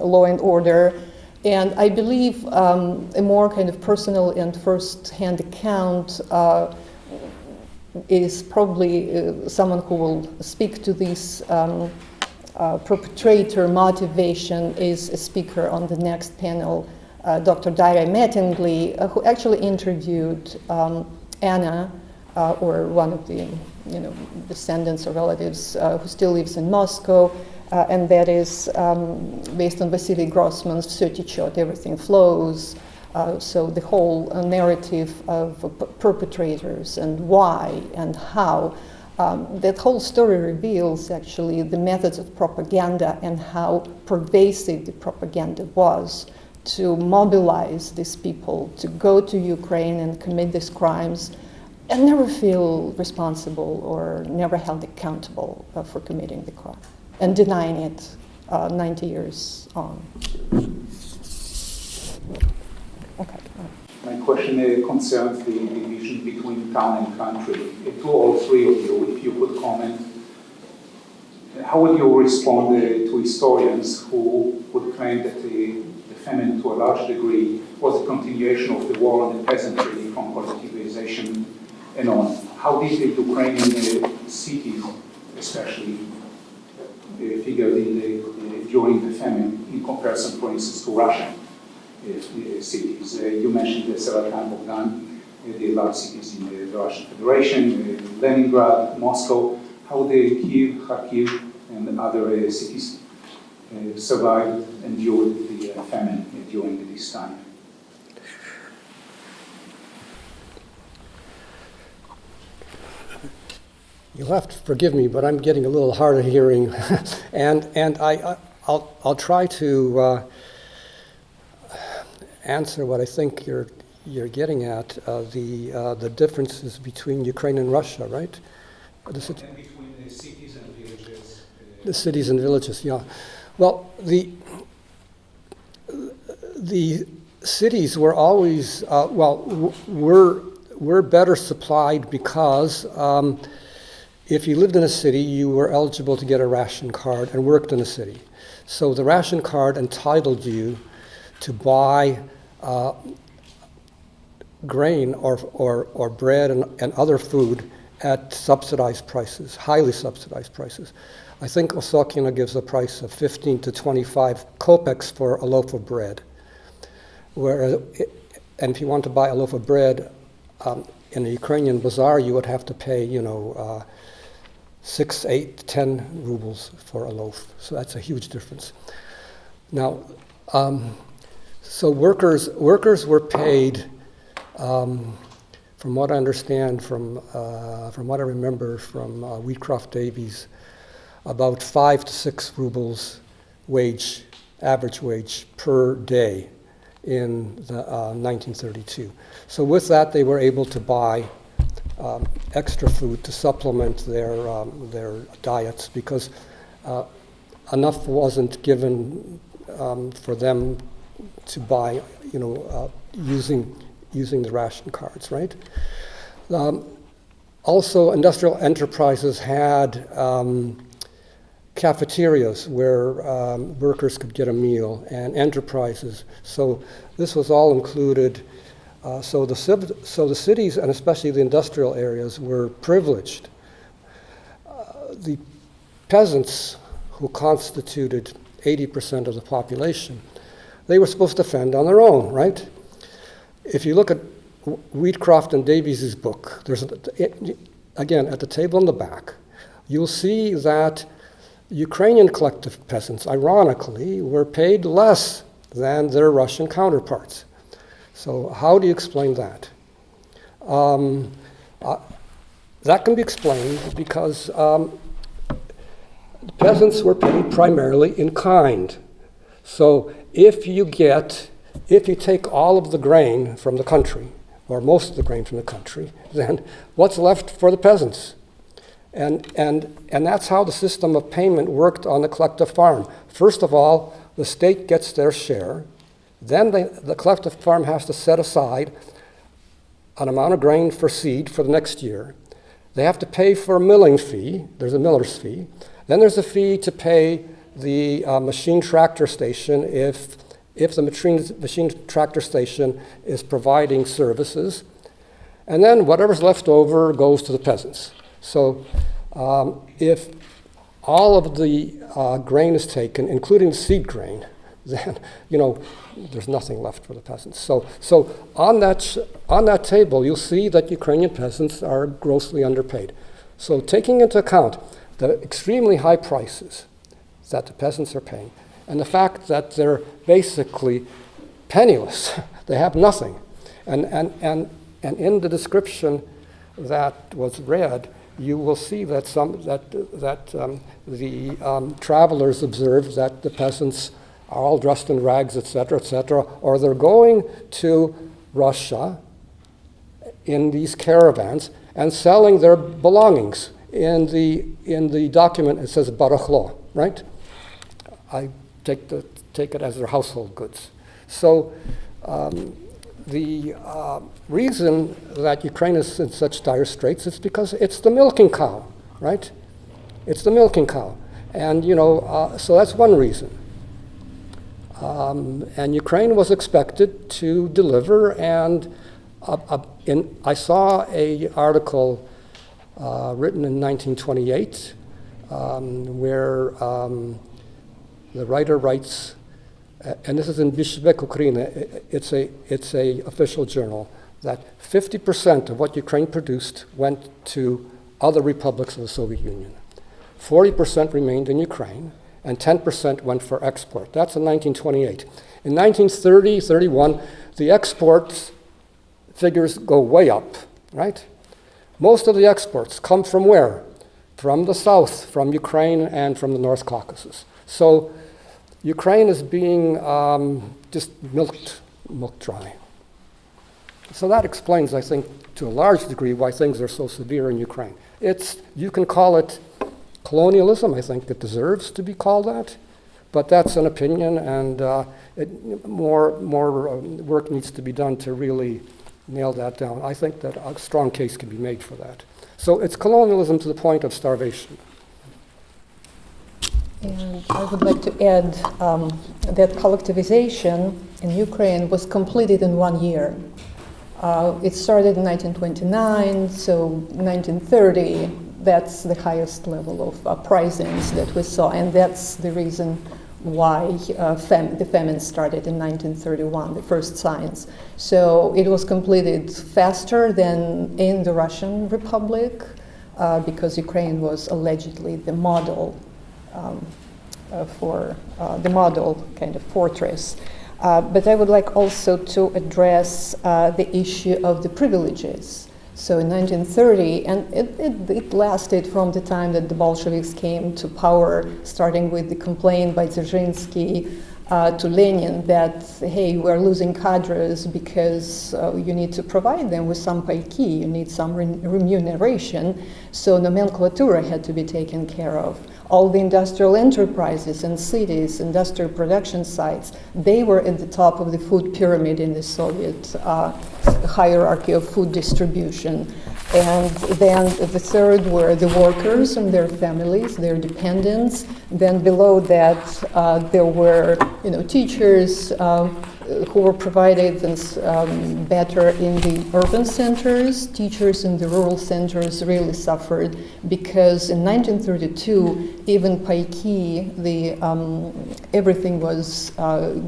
law and order. And I believe a more kind of personal and first-hand account is probably someone who will speak to this perpetrator motivation is a speaker on the next panel, Dr. Darya Mattingly, who actually interviewed Anna, or one of the descendants or relatives who still lives in Moscow, and that is based on Vasily Grossman's Всё Everything Flows. So the whole narrative of perpetrators and why and how. That whole story reveals actually the methods of propaganda and how pervasive the propaganda was to mobilize these people to go to Ukraine and commit these crimes and never feel responsible or never held accountable for committing the crime and denying it 90 years on. Okay. My question concerns the division between town and country. To all three of you, if you could comment, how would you respond to historians who would claim that the famine, to a large degree, was a continuation of the war on the peasantry from collectivization and on? How did the Ukrainian cities, especially, figure during the famine in comparison, for instance, to Russian cities? You mentioned several times Bohdan, the large cities in the Russian Federation, Leningrad, Moscow. How the Kiev, Kharkiv, and other cities survived, endured the famine during this time? You'll have to forgive me, but I'm getting a little hard of hearing, and I'll try to answer what I think you're getting at, the differences between Ukraine and Russia, right? And between the cities and villages. The cities and villages, yeah. Well, the cities were always were better supplied because if you lived in a city, you were eligible to get a ration card and worked in a city. So the ration card entitled you to buy grain or bread and other food at subsidized prices, highly subsidized prices. I think Osokina gives a price of 15 to 25 kopecks for a loaf of bread. And if you want to buy a loaf of bread in a Ukrainian bazaar, you would have to pay, 6, 8, 10 rubles for a loaf. So that's a huge difference. Now, so workers were paid, from what I understand, from what I remember from Wheatcroft Davies, about 5 to 6 rubles average wage per day in 1932. So with that, they were able to buy extra food to supplement their diets because enough wasn't given for them to buy, using the ration cards, right? Also, industrial enterprises had cafeterias where workers could get a meal, and enterprises. So this was all included. So the cities, and especially the industrial areas, were privileged. The peasants, who constituted 80% of the population, they were supposed to fend on their own, right? If you look at Wheatcroft and Davies' book, again, at the table in the back, you'll see that Ukrainian collective peasants, ironically, were paid less than their Russian counterparts. So how do you explain that? That can be explained because the peasants were paid primarily in kind. So if you take all of the grain from the country, or most of the grain from the country, then what's left for the peasants? And that's how the system of payment worked on the collective farm. First of all, the state gets their share. Then the collective farm has to set aside an amount of grain for seed for the next year. They have to pay for a milling fee. There's a miller's fee. Then there's a fee to pay the machine tractor station if the machine tractor station is providing services. And then whatever's left over goes to the peasants. So if all of the grain is taken, including the seed grain, then there's nothing left for the peasants. So on that table, you'll see that Ukrainian peasants are grossly underpaid. So taking into account the extremely high prices that the peasants are paying, and the fact that they're basically penniless, they have nothing, and in the description that was read, you will see that the travelers observed that the peasants are all dressed in rags, etc., or they're going to Russia in these caravans and selling their belongings. In the document it says barachlo, right? I take it as their household goods. So the reason that Ukraine is in such dire straits is because it's the milking cow, right? It's the milking cow, and so that's one reason. And Ukraine was expected to deliver, and I saw an article written in 1928 where the writer writes, and this is in Bishvek Ukraina, it's a official journal, that 50% of what Ukraine produced went to other republics of the Soviet Union. 40% remained in Ukraine, and 10% went for export. That's in 1928. In 1930, 31, the export figures go way up, right? Most of the exports come from where? From the south, from Ukraine and from the North Caucasus. So Ukraine is being just milked dry. So that explains, I think, to a large degree why things are so severe in Ukraine. You can call it colonialism. I think it deserves to be called that, but that's an opinion, and more work needs to be done to really nail that down. I think that a strong case can be made for that. So it's colonialism to the point of starvation. And I would like to add that collectivization in Ukraine was completed in 1 year. It started in 1929, so 1930, that's the highest level of pricings that we saw, and that's the reason why the famine started in 1931, the first signs. So it was completed faster than in the Russian Republic because Ukraine was allegedly the model for the model kind of fortress. But I would like also to address the issue of the privileges. So in 1930, and it lasted from the time that the Bolsheviks came to power, starting with the complaint by Dzerzhinsky to Lenin that, hey, we're losing cadres because you need to provide them with some paiki, you need some remuneration. So nomenclatura had to be taken care of. All the industrial enterprises and cities, industrial production sites, they were at the top of the food pyramid in the Soviet hierarchy of food distribution. And then the third were the workers and their families, their dependents. Then below that, there were teachers who were provided better in the urban centers. Teachers in the rural centers really suffered because in 1932, even paiki, everything was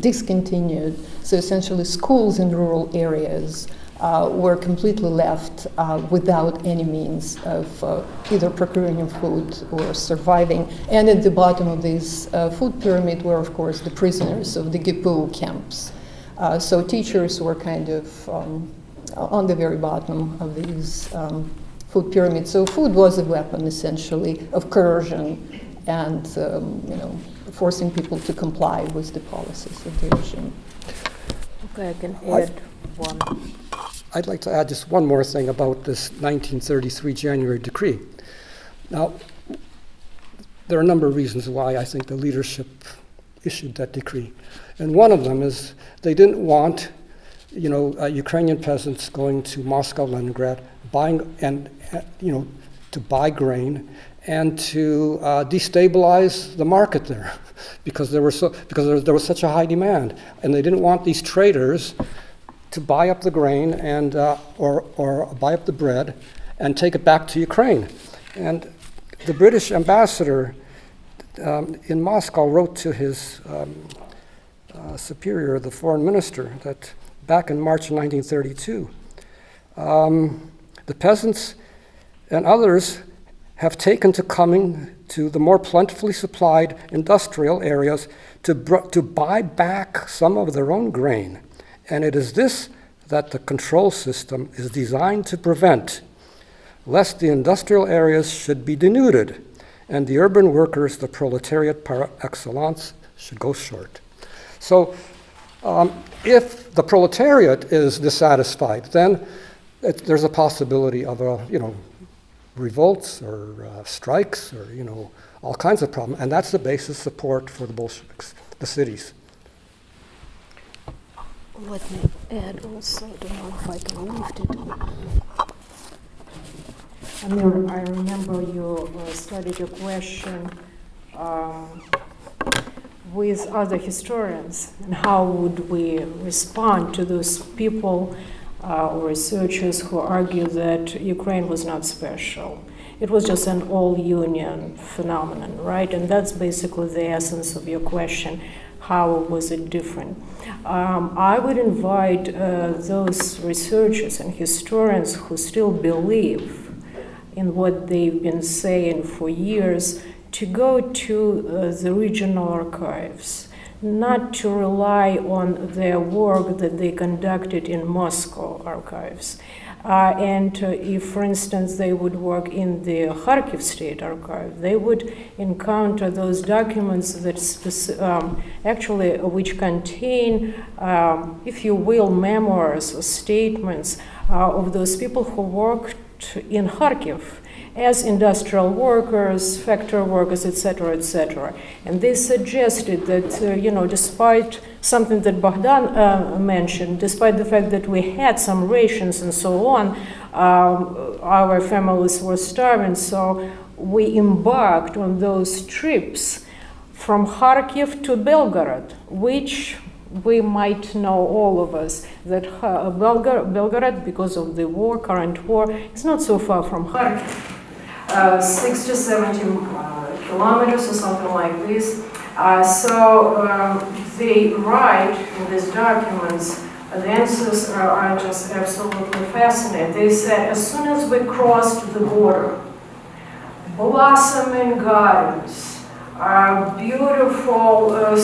discontinued. So essentially schools in rural areas were completely left without any means of either procuring food or surviving. And at the bottom of this food pyramid were, of course, the prisoners of the GPU camps. So teachers were kind of on the very bottom of these food pyramids. So food was a weapon, essentially, of coercion and forcing people to comply with the policies of the regime. Okay, I can add one. I'd like to add just one more thing about this 1933 January decree. Now, there are a number of reasons why I think the leadership issued that decree. And one of them is they didn't want, Ukrainian peasants going to Moscow, Leningrad, buying and to buy grain and to destabilize the market there, because there was such a high demand, and they didn't want these traders to buy up the grain and or buy up the bread and take it back to Ukraine. And the British ambassador in Moscow wrote to his superior, the foreign minister, that back in March 1932, the peasants and others have taken to coming to the more plentifully supplied industrial areas to buy back some of their own grain. And it is this that the control system is designed to prevent, lest the industrial areas should be denuded and the urban workers, the proletariat par excellence, should go short. So if the proletariat is dissatisfied, then there's a possibility of revolts or strikes or all kinds of problems, and that's the basis support for the Bolsheviks, the cities. Let me add also, I don't know if I can lift it. Amir, I remember you studied your question with other historians, and how would we respond to those people or researchers who argue that Ukraine was not special. It was just an all-union phenomenon, right? And that's basically the essence of your question. How was it different? I would invite those researchers and historians who still believe in what they've been saying for years to go to the regional archives, not to rely on their work that they conducted in Moscow archives. And if, for instance, they would work in the Kharkiv State Archive, they would encounter those documents that actually which contain, if you will, memoirs or statements of those people who worked in Kharkiv as industrial workers, factory workers, etc., etc. And they suggested that, despite something that Bohdan mentioned, despite the fact that we had some rations and so on, our families were starving, so we embarked on those trips from Kharkiv to Belgorod, which we might know, all of us, that Belgorod, because of the war, current war, is not so far from Kharkiv. 60, 70 kilometers or something like this. So they write in these documents, the answers are just absolutely fascinating. They said, as soon as we crossed the border, blossoming gardens, beautiful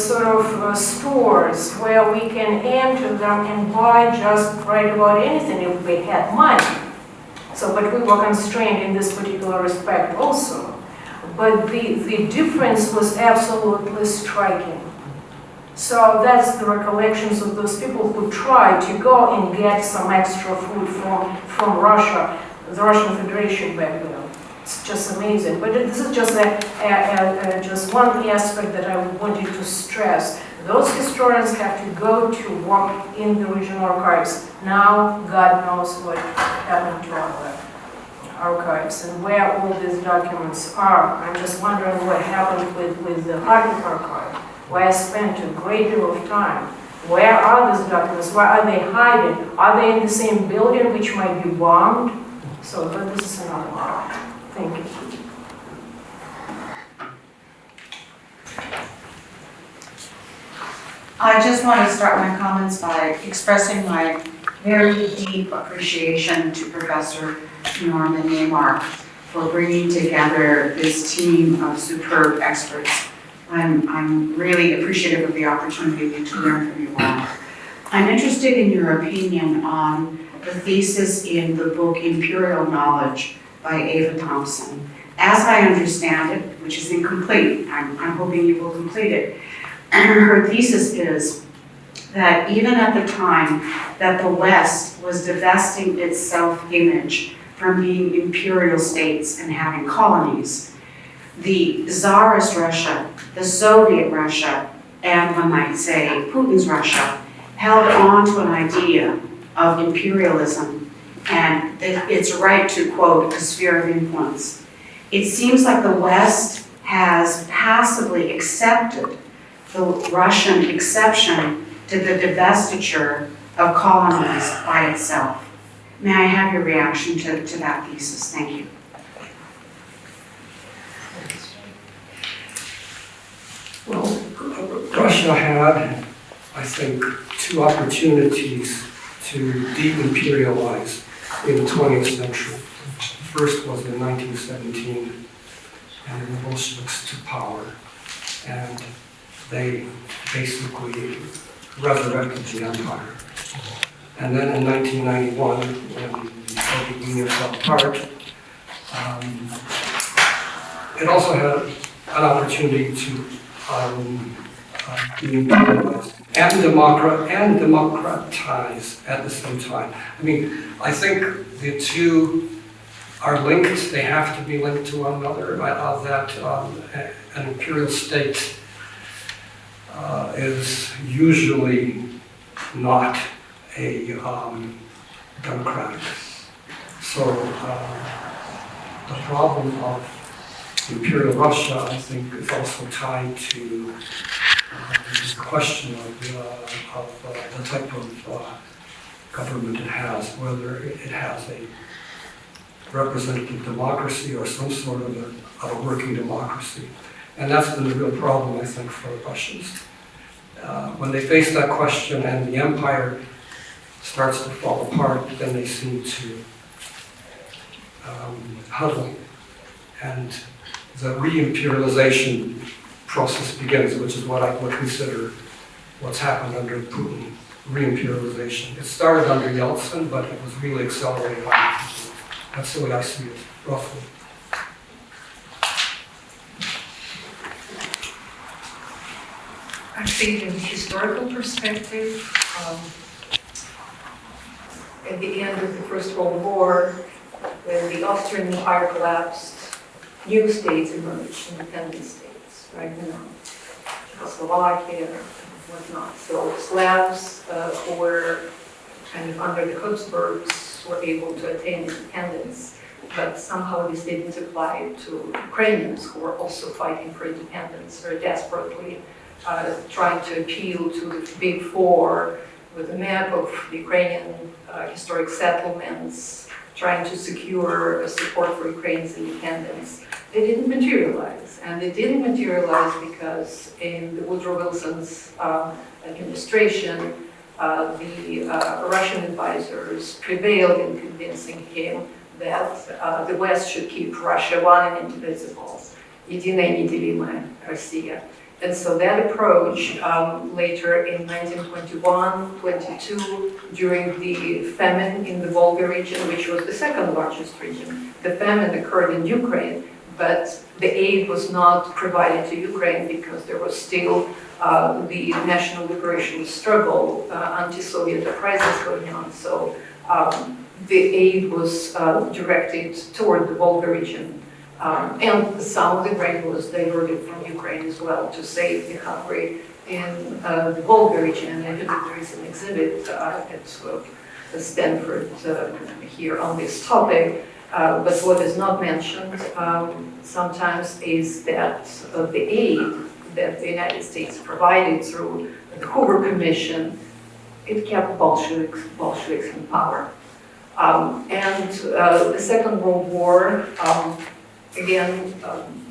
stores where we can enter them and buy just right about anything if we had money. So, but we were constrained in this particular respect also. But the difference was absolutely striking. So that's the recollections of those people who tried to go and get some extra food from Russia, the Russian Federation back then. It's just amazing. But this is just just one aspect that I wanted to stress. Those historians have to go to work in the regional archives. Now, God knows what happened to our archives and where all these documents are. I'm just wondering what happened with the Kharkiv archive, where I spent a great deal of time. Where are these documents? Where are they hiding? Are they in the same building which might be bombed? So this is another one. Thank you. I just want to start my comments by expressing my very deep appreciation to Professor Norman Neymar for bringing together this team of superb experts. I'm really appreciative of the opportunity to learn from you all. I'm interested in your opinion on the thesis in the book Imperial Knowledge by Ava Thompson. As I understand it, which is incomplete, I'm hoping you will complete it, and her thesis is that even at the time that the West was divesting its self-image from being imperial states and having colonies, the Tsarist Russia, the Soviet Russia, and one might say Putin's Russia, held on to an idea of imperialism and its right to, quote, a sphere of influence. It seems like the West has passively accepted the Russian exception to the divestiture of colonies by itself. May I have your reaction to that thesis? Thank you. Well, Russia had, I think, two opportunities to de-imperialize in the 20th century. The first was in 1917, and the Bolsheviks took power, and they basically resurrected the empire. And then in 1991, when the Soviet Union fell apart, it also had an opportunity to de-imperialize and democratize at the same time. I mean, I think the two are linked. They have to be linked to one another. That an imperial state is usually not a democratic. So the problem of Imperial Russia, I think, is also tied to the question of the type of government it has, whether it has a representative democracy or some sort of a working democracy. And that's been the real problem, I think, for the Russians. When they face that question and the empire starts to fall apart, then they seem to huddle. And the re-imperialization process begins, which is what I would consider what's happened under Putin, re-imperialization. It started under Yeltsin, but it was really accelerated under Putin. That's the way I see it, roughly. I think in historical perspective, at the end of the First World War, when the Austrian Empire collapsed, new states emerged, independent states, right? Czechoslovakia, whatnot. So Slavs who were kind of under the Habsburgs were able to attain independence, but somehow this didn't apply to Ukrainians who were also fighting for independence very desperately, trying to appeal to the Big Four with a map of the Ukrainian historic settlements, trying to secure support for Ukraine's independence. They didn't materialize, and they didn't materialize because in the Woodrow Wilson's administration, the Russian advisors prevailed in convincing him that the West should keep Russia one and indivisible, единая неделимая Россия. And so that approach later in 1921-22, during the famine in the Volga region, which was the second largest region, the famine occurred in Ukraine, but the aid was not provided to Ukraine because there was still the national liberation struggle, anti-Soviet uprisings going on. So the aid was directed toward the Volga region. And some of the grain was diverted from Ukraine as well to save the hungry in the Volga region. And there is an exhibit at Stanford here on this topic. But what is not mentioned sometimes is that the aid that the United States provided through the Hoover Commission, it kept Bolsheviks in power. And the Second World War again,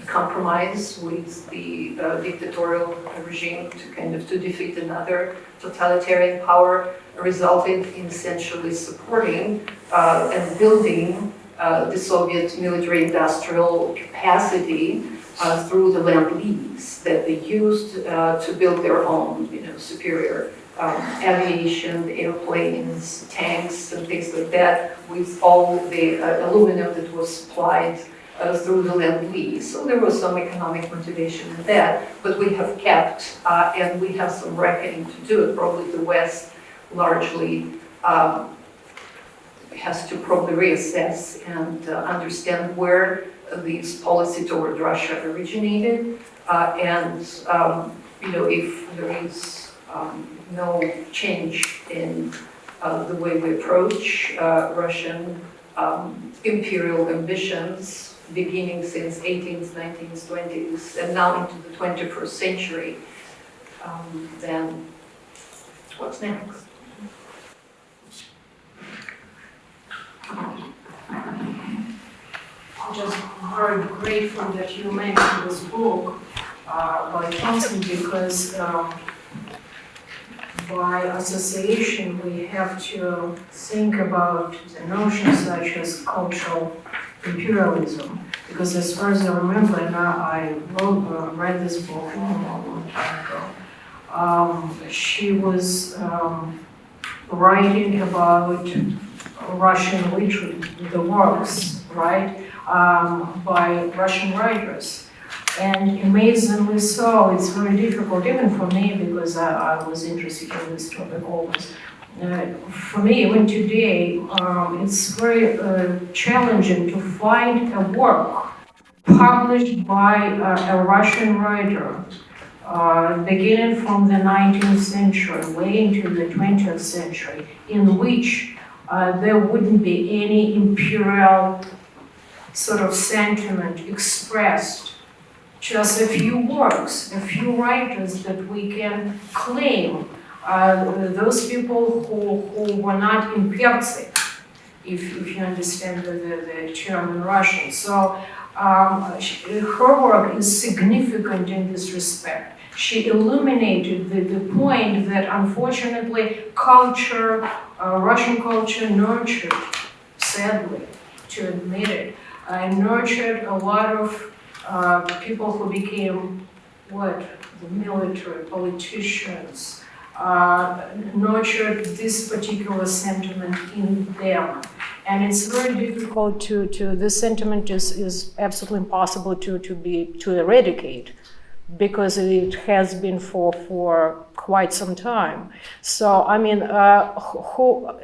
compromise with the dictatorial regime to defeat another totalitarian power, resulted in essentially supporting and building the Soviet military-industrial capacity through the land lease that they used to build their own, superior aviation, airplanes, tanks, and things like that, with all the aluminum that was supplied through the land lease. So there was some economic motivation in that, but we have kept, and we have some reckoning to do. Probably the West largely has to probably reassess and understand where this policy toward Russia originated, and if there is no change in the way we approach Russian imperial ambitions, beginning since 18th, 19th, 20th, and now into the 21st century, then what's next? Just very grateful that you mentioned this book by Thompson, because by association we have to think about the notions such as cultural imperialism. Because as far as I remember, and I read this book a long time ago, she was writing about Russian literature, the works, right, by Russian writers. And amazingly so, it's very difficult, even for me, because I was interested in this topic always. For me, even today, it's very challenging to find a work published by a Russian writer, beginning from the 19th century, way into the 20th century, in which there wouldn't be any imperial sort of sentiment expressed. Just a few works, a few writers that we can claim those people who were not imperцы, if you understand the term in Russian. So her work is significant in this respect. She illuminated the point that unfortunately culture, Russian culture nurtured, sadly, to admit it, nurtured a lot of people who became, the military, politicians, nurtured this particular sentiment in them. And it's very difficult this sentiment is absolutely impossible to eradicate, because it has been for quite some time. So, I mean,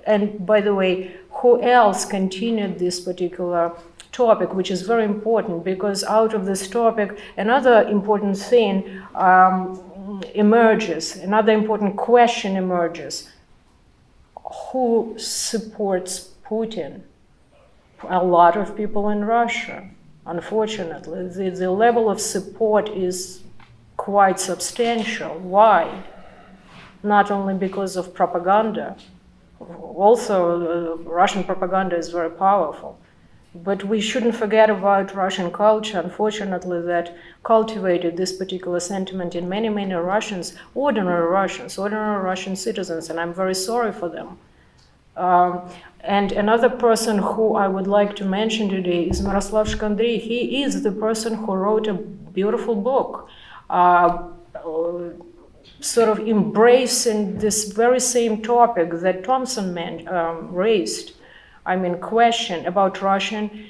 and by the way, who else continued this particular topic, which is very important, because out of this topic, another important thing emerges, another important question emerges. Who supports Putin? A lot of people in Russia, unfortunately. The level of support is quite substantial. Why? Not only because of propaganda. Also, Russian propaganda is very powerful. But we shouldn't forget about Russian culture, unfortunately, that cultivated this particular sentiment in many, many Russians, ordinary Russian citizens, and I'm very sorry for them. And another person who I would like to mention today is Miroslav Shkandry. He is the person who wrote a beautiful book, sort of embracing this very same topic that Thompson raised. I mean, question about Russian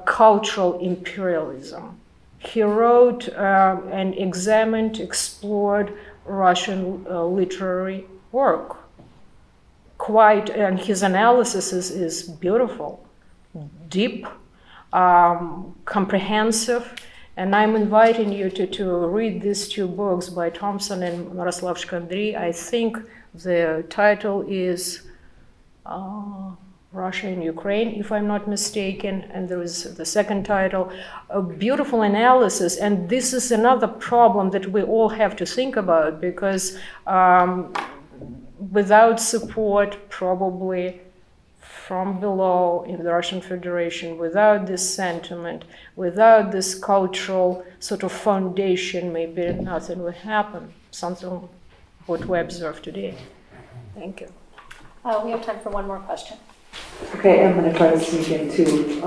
cultural imperialism. He wrote and examined, explored Russian literary work. And his analysis is beautiful, deep, comprehensive, and I'm inviting you to read these two books by Thompson and Miroslav Shkandry. I think the title is Russia and Ukraine, if I'm not mistaken, and there is the second title, a beautiful analysis. And this is another problem that we all have to think about, because without support, probably from below in the Russian Federation, without this sentiment, without this cultural sort of foundation, maybe nothing would happen. Something what we observe today. Thank you. We have time for one more question. Okay, I'm going to try to sneak in too,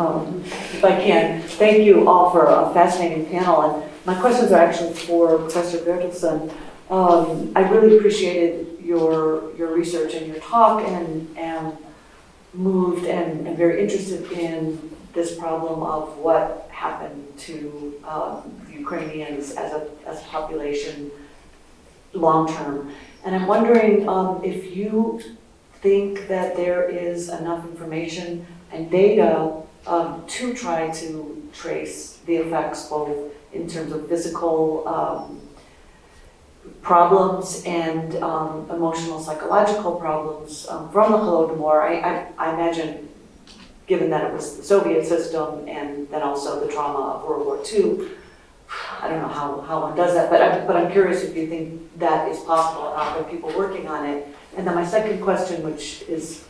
if I can. Thank you all for a fascinating panel. And my questions are actually for Professor Bertelsen. I really appreciated your research and your talk, and am moved and very interested in this problem of what happened to Ukrainians as a population long term. And I'm wondering if you think that there is enough information and data to try to trace the effects both in terms of physical problems and emotional, psychological problems from the Holodomor. I imagine, given that it was the Soviet system and then also the trauma of World War II, I don't know how one does that, but I'm curious if you think that is possible. Are there people working on it? And then my second question, which is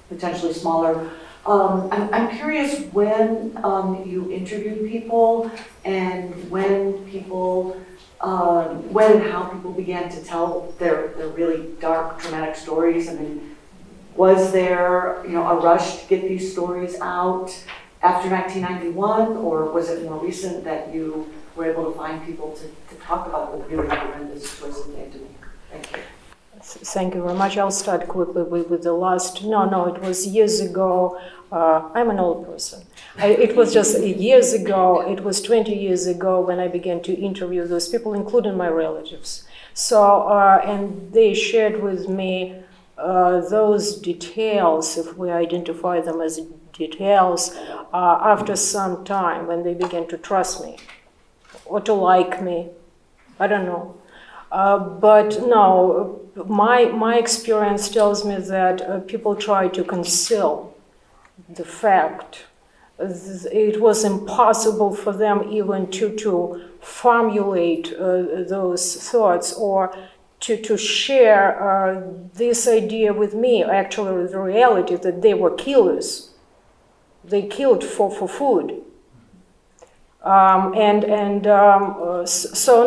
potentially smaller, I'm curious when you interviewed people and when and how people began to tell their really dark, traumatic stories. I mean, was there a rush to get these stories out after 1991, or was it more recent that you were able to find people to talk about the really horrendous choices they had to make? Thank you. Thank you very much. I'll start quickly with the last. No, it was years ago. I'm an old person. It was just years ago. It was 20 years ago when I began to interview those people, including my relatives. So, and they shared with me those details, if we identify them as details, after some time when they began to trust me or to like me. I don't know. But no, my experience tells me that people try to conceal the fact. It was impossible for them even to formulate those thoughts or to share this idea with me, actually the reality that they were killers. They killed for food. So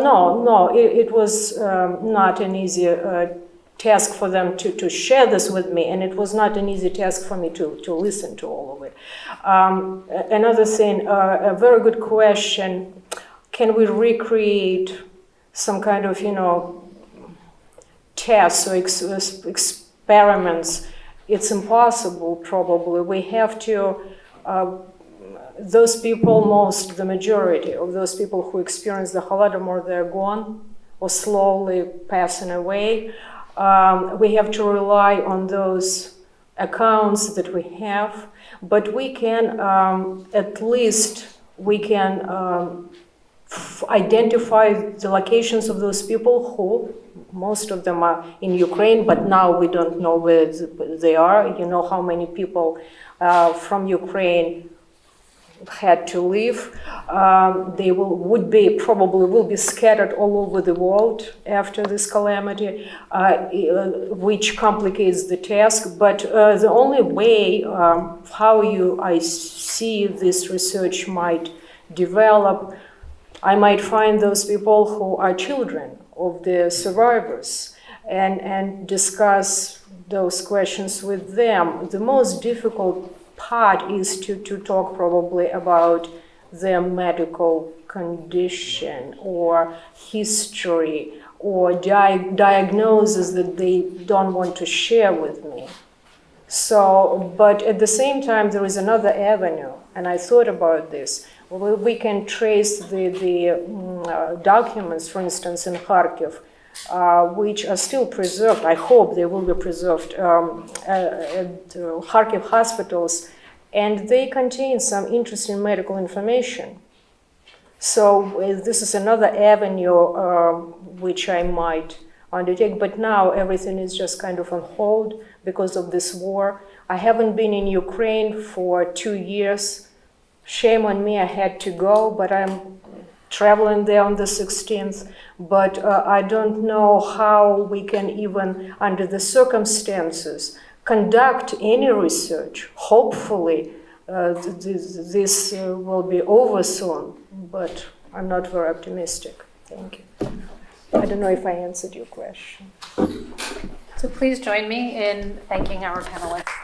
no, it was not an easy task for them to share this with me, and it was not an easy task for me to listen to all of it. Another thing, a very good question, can we recreate some kind of, tests or experiments? It's impossible, probably. We have to... Those people, the majority of those people who experience the Holodomor, they're gone or slowly passing away. We have to rely on those accounts that we have, but we can at least identify the locations of those people who, most of them are in Ukraine, but now we don't know where they are. You know how many people from Ukraine had to leave. They probably will be scattered all over the world after this calamity, which complicates the task. But the only way how I see this research might develop, I might find those people who are children of the survivors and discuss those questions with them. The most difficult part is to talk probably about their medical condition or history or diagnosis that they don't want to share with me. So, but at the same time, there is another avenue, and I thought about this. We can trace the documents, for instance, in Kharkiv, which are still preserved. I hope they will be preserved at Kharkiv hospitals, and they contain some interesting medical information. So this is another avenue which I might undertake, but now everything is just kind of on hold because of this war. I haven't been in Ukraine for 2 years. Shame on me, I had to go, but I'm traveling there on the 16th. But I don't know how we can even, under the circumstances, conduct any research. Hopefully, this will be over soon, but I'm not very optimistic. Thank you. I don't know if I answered your question. So please join me in thanking our panelists.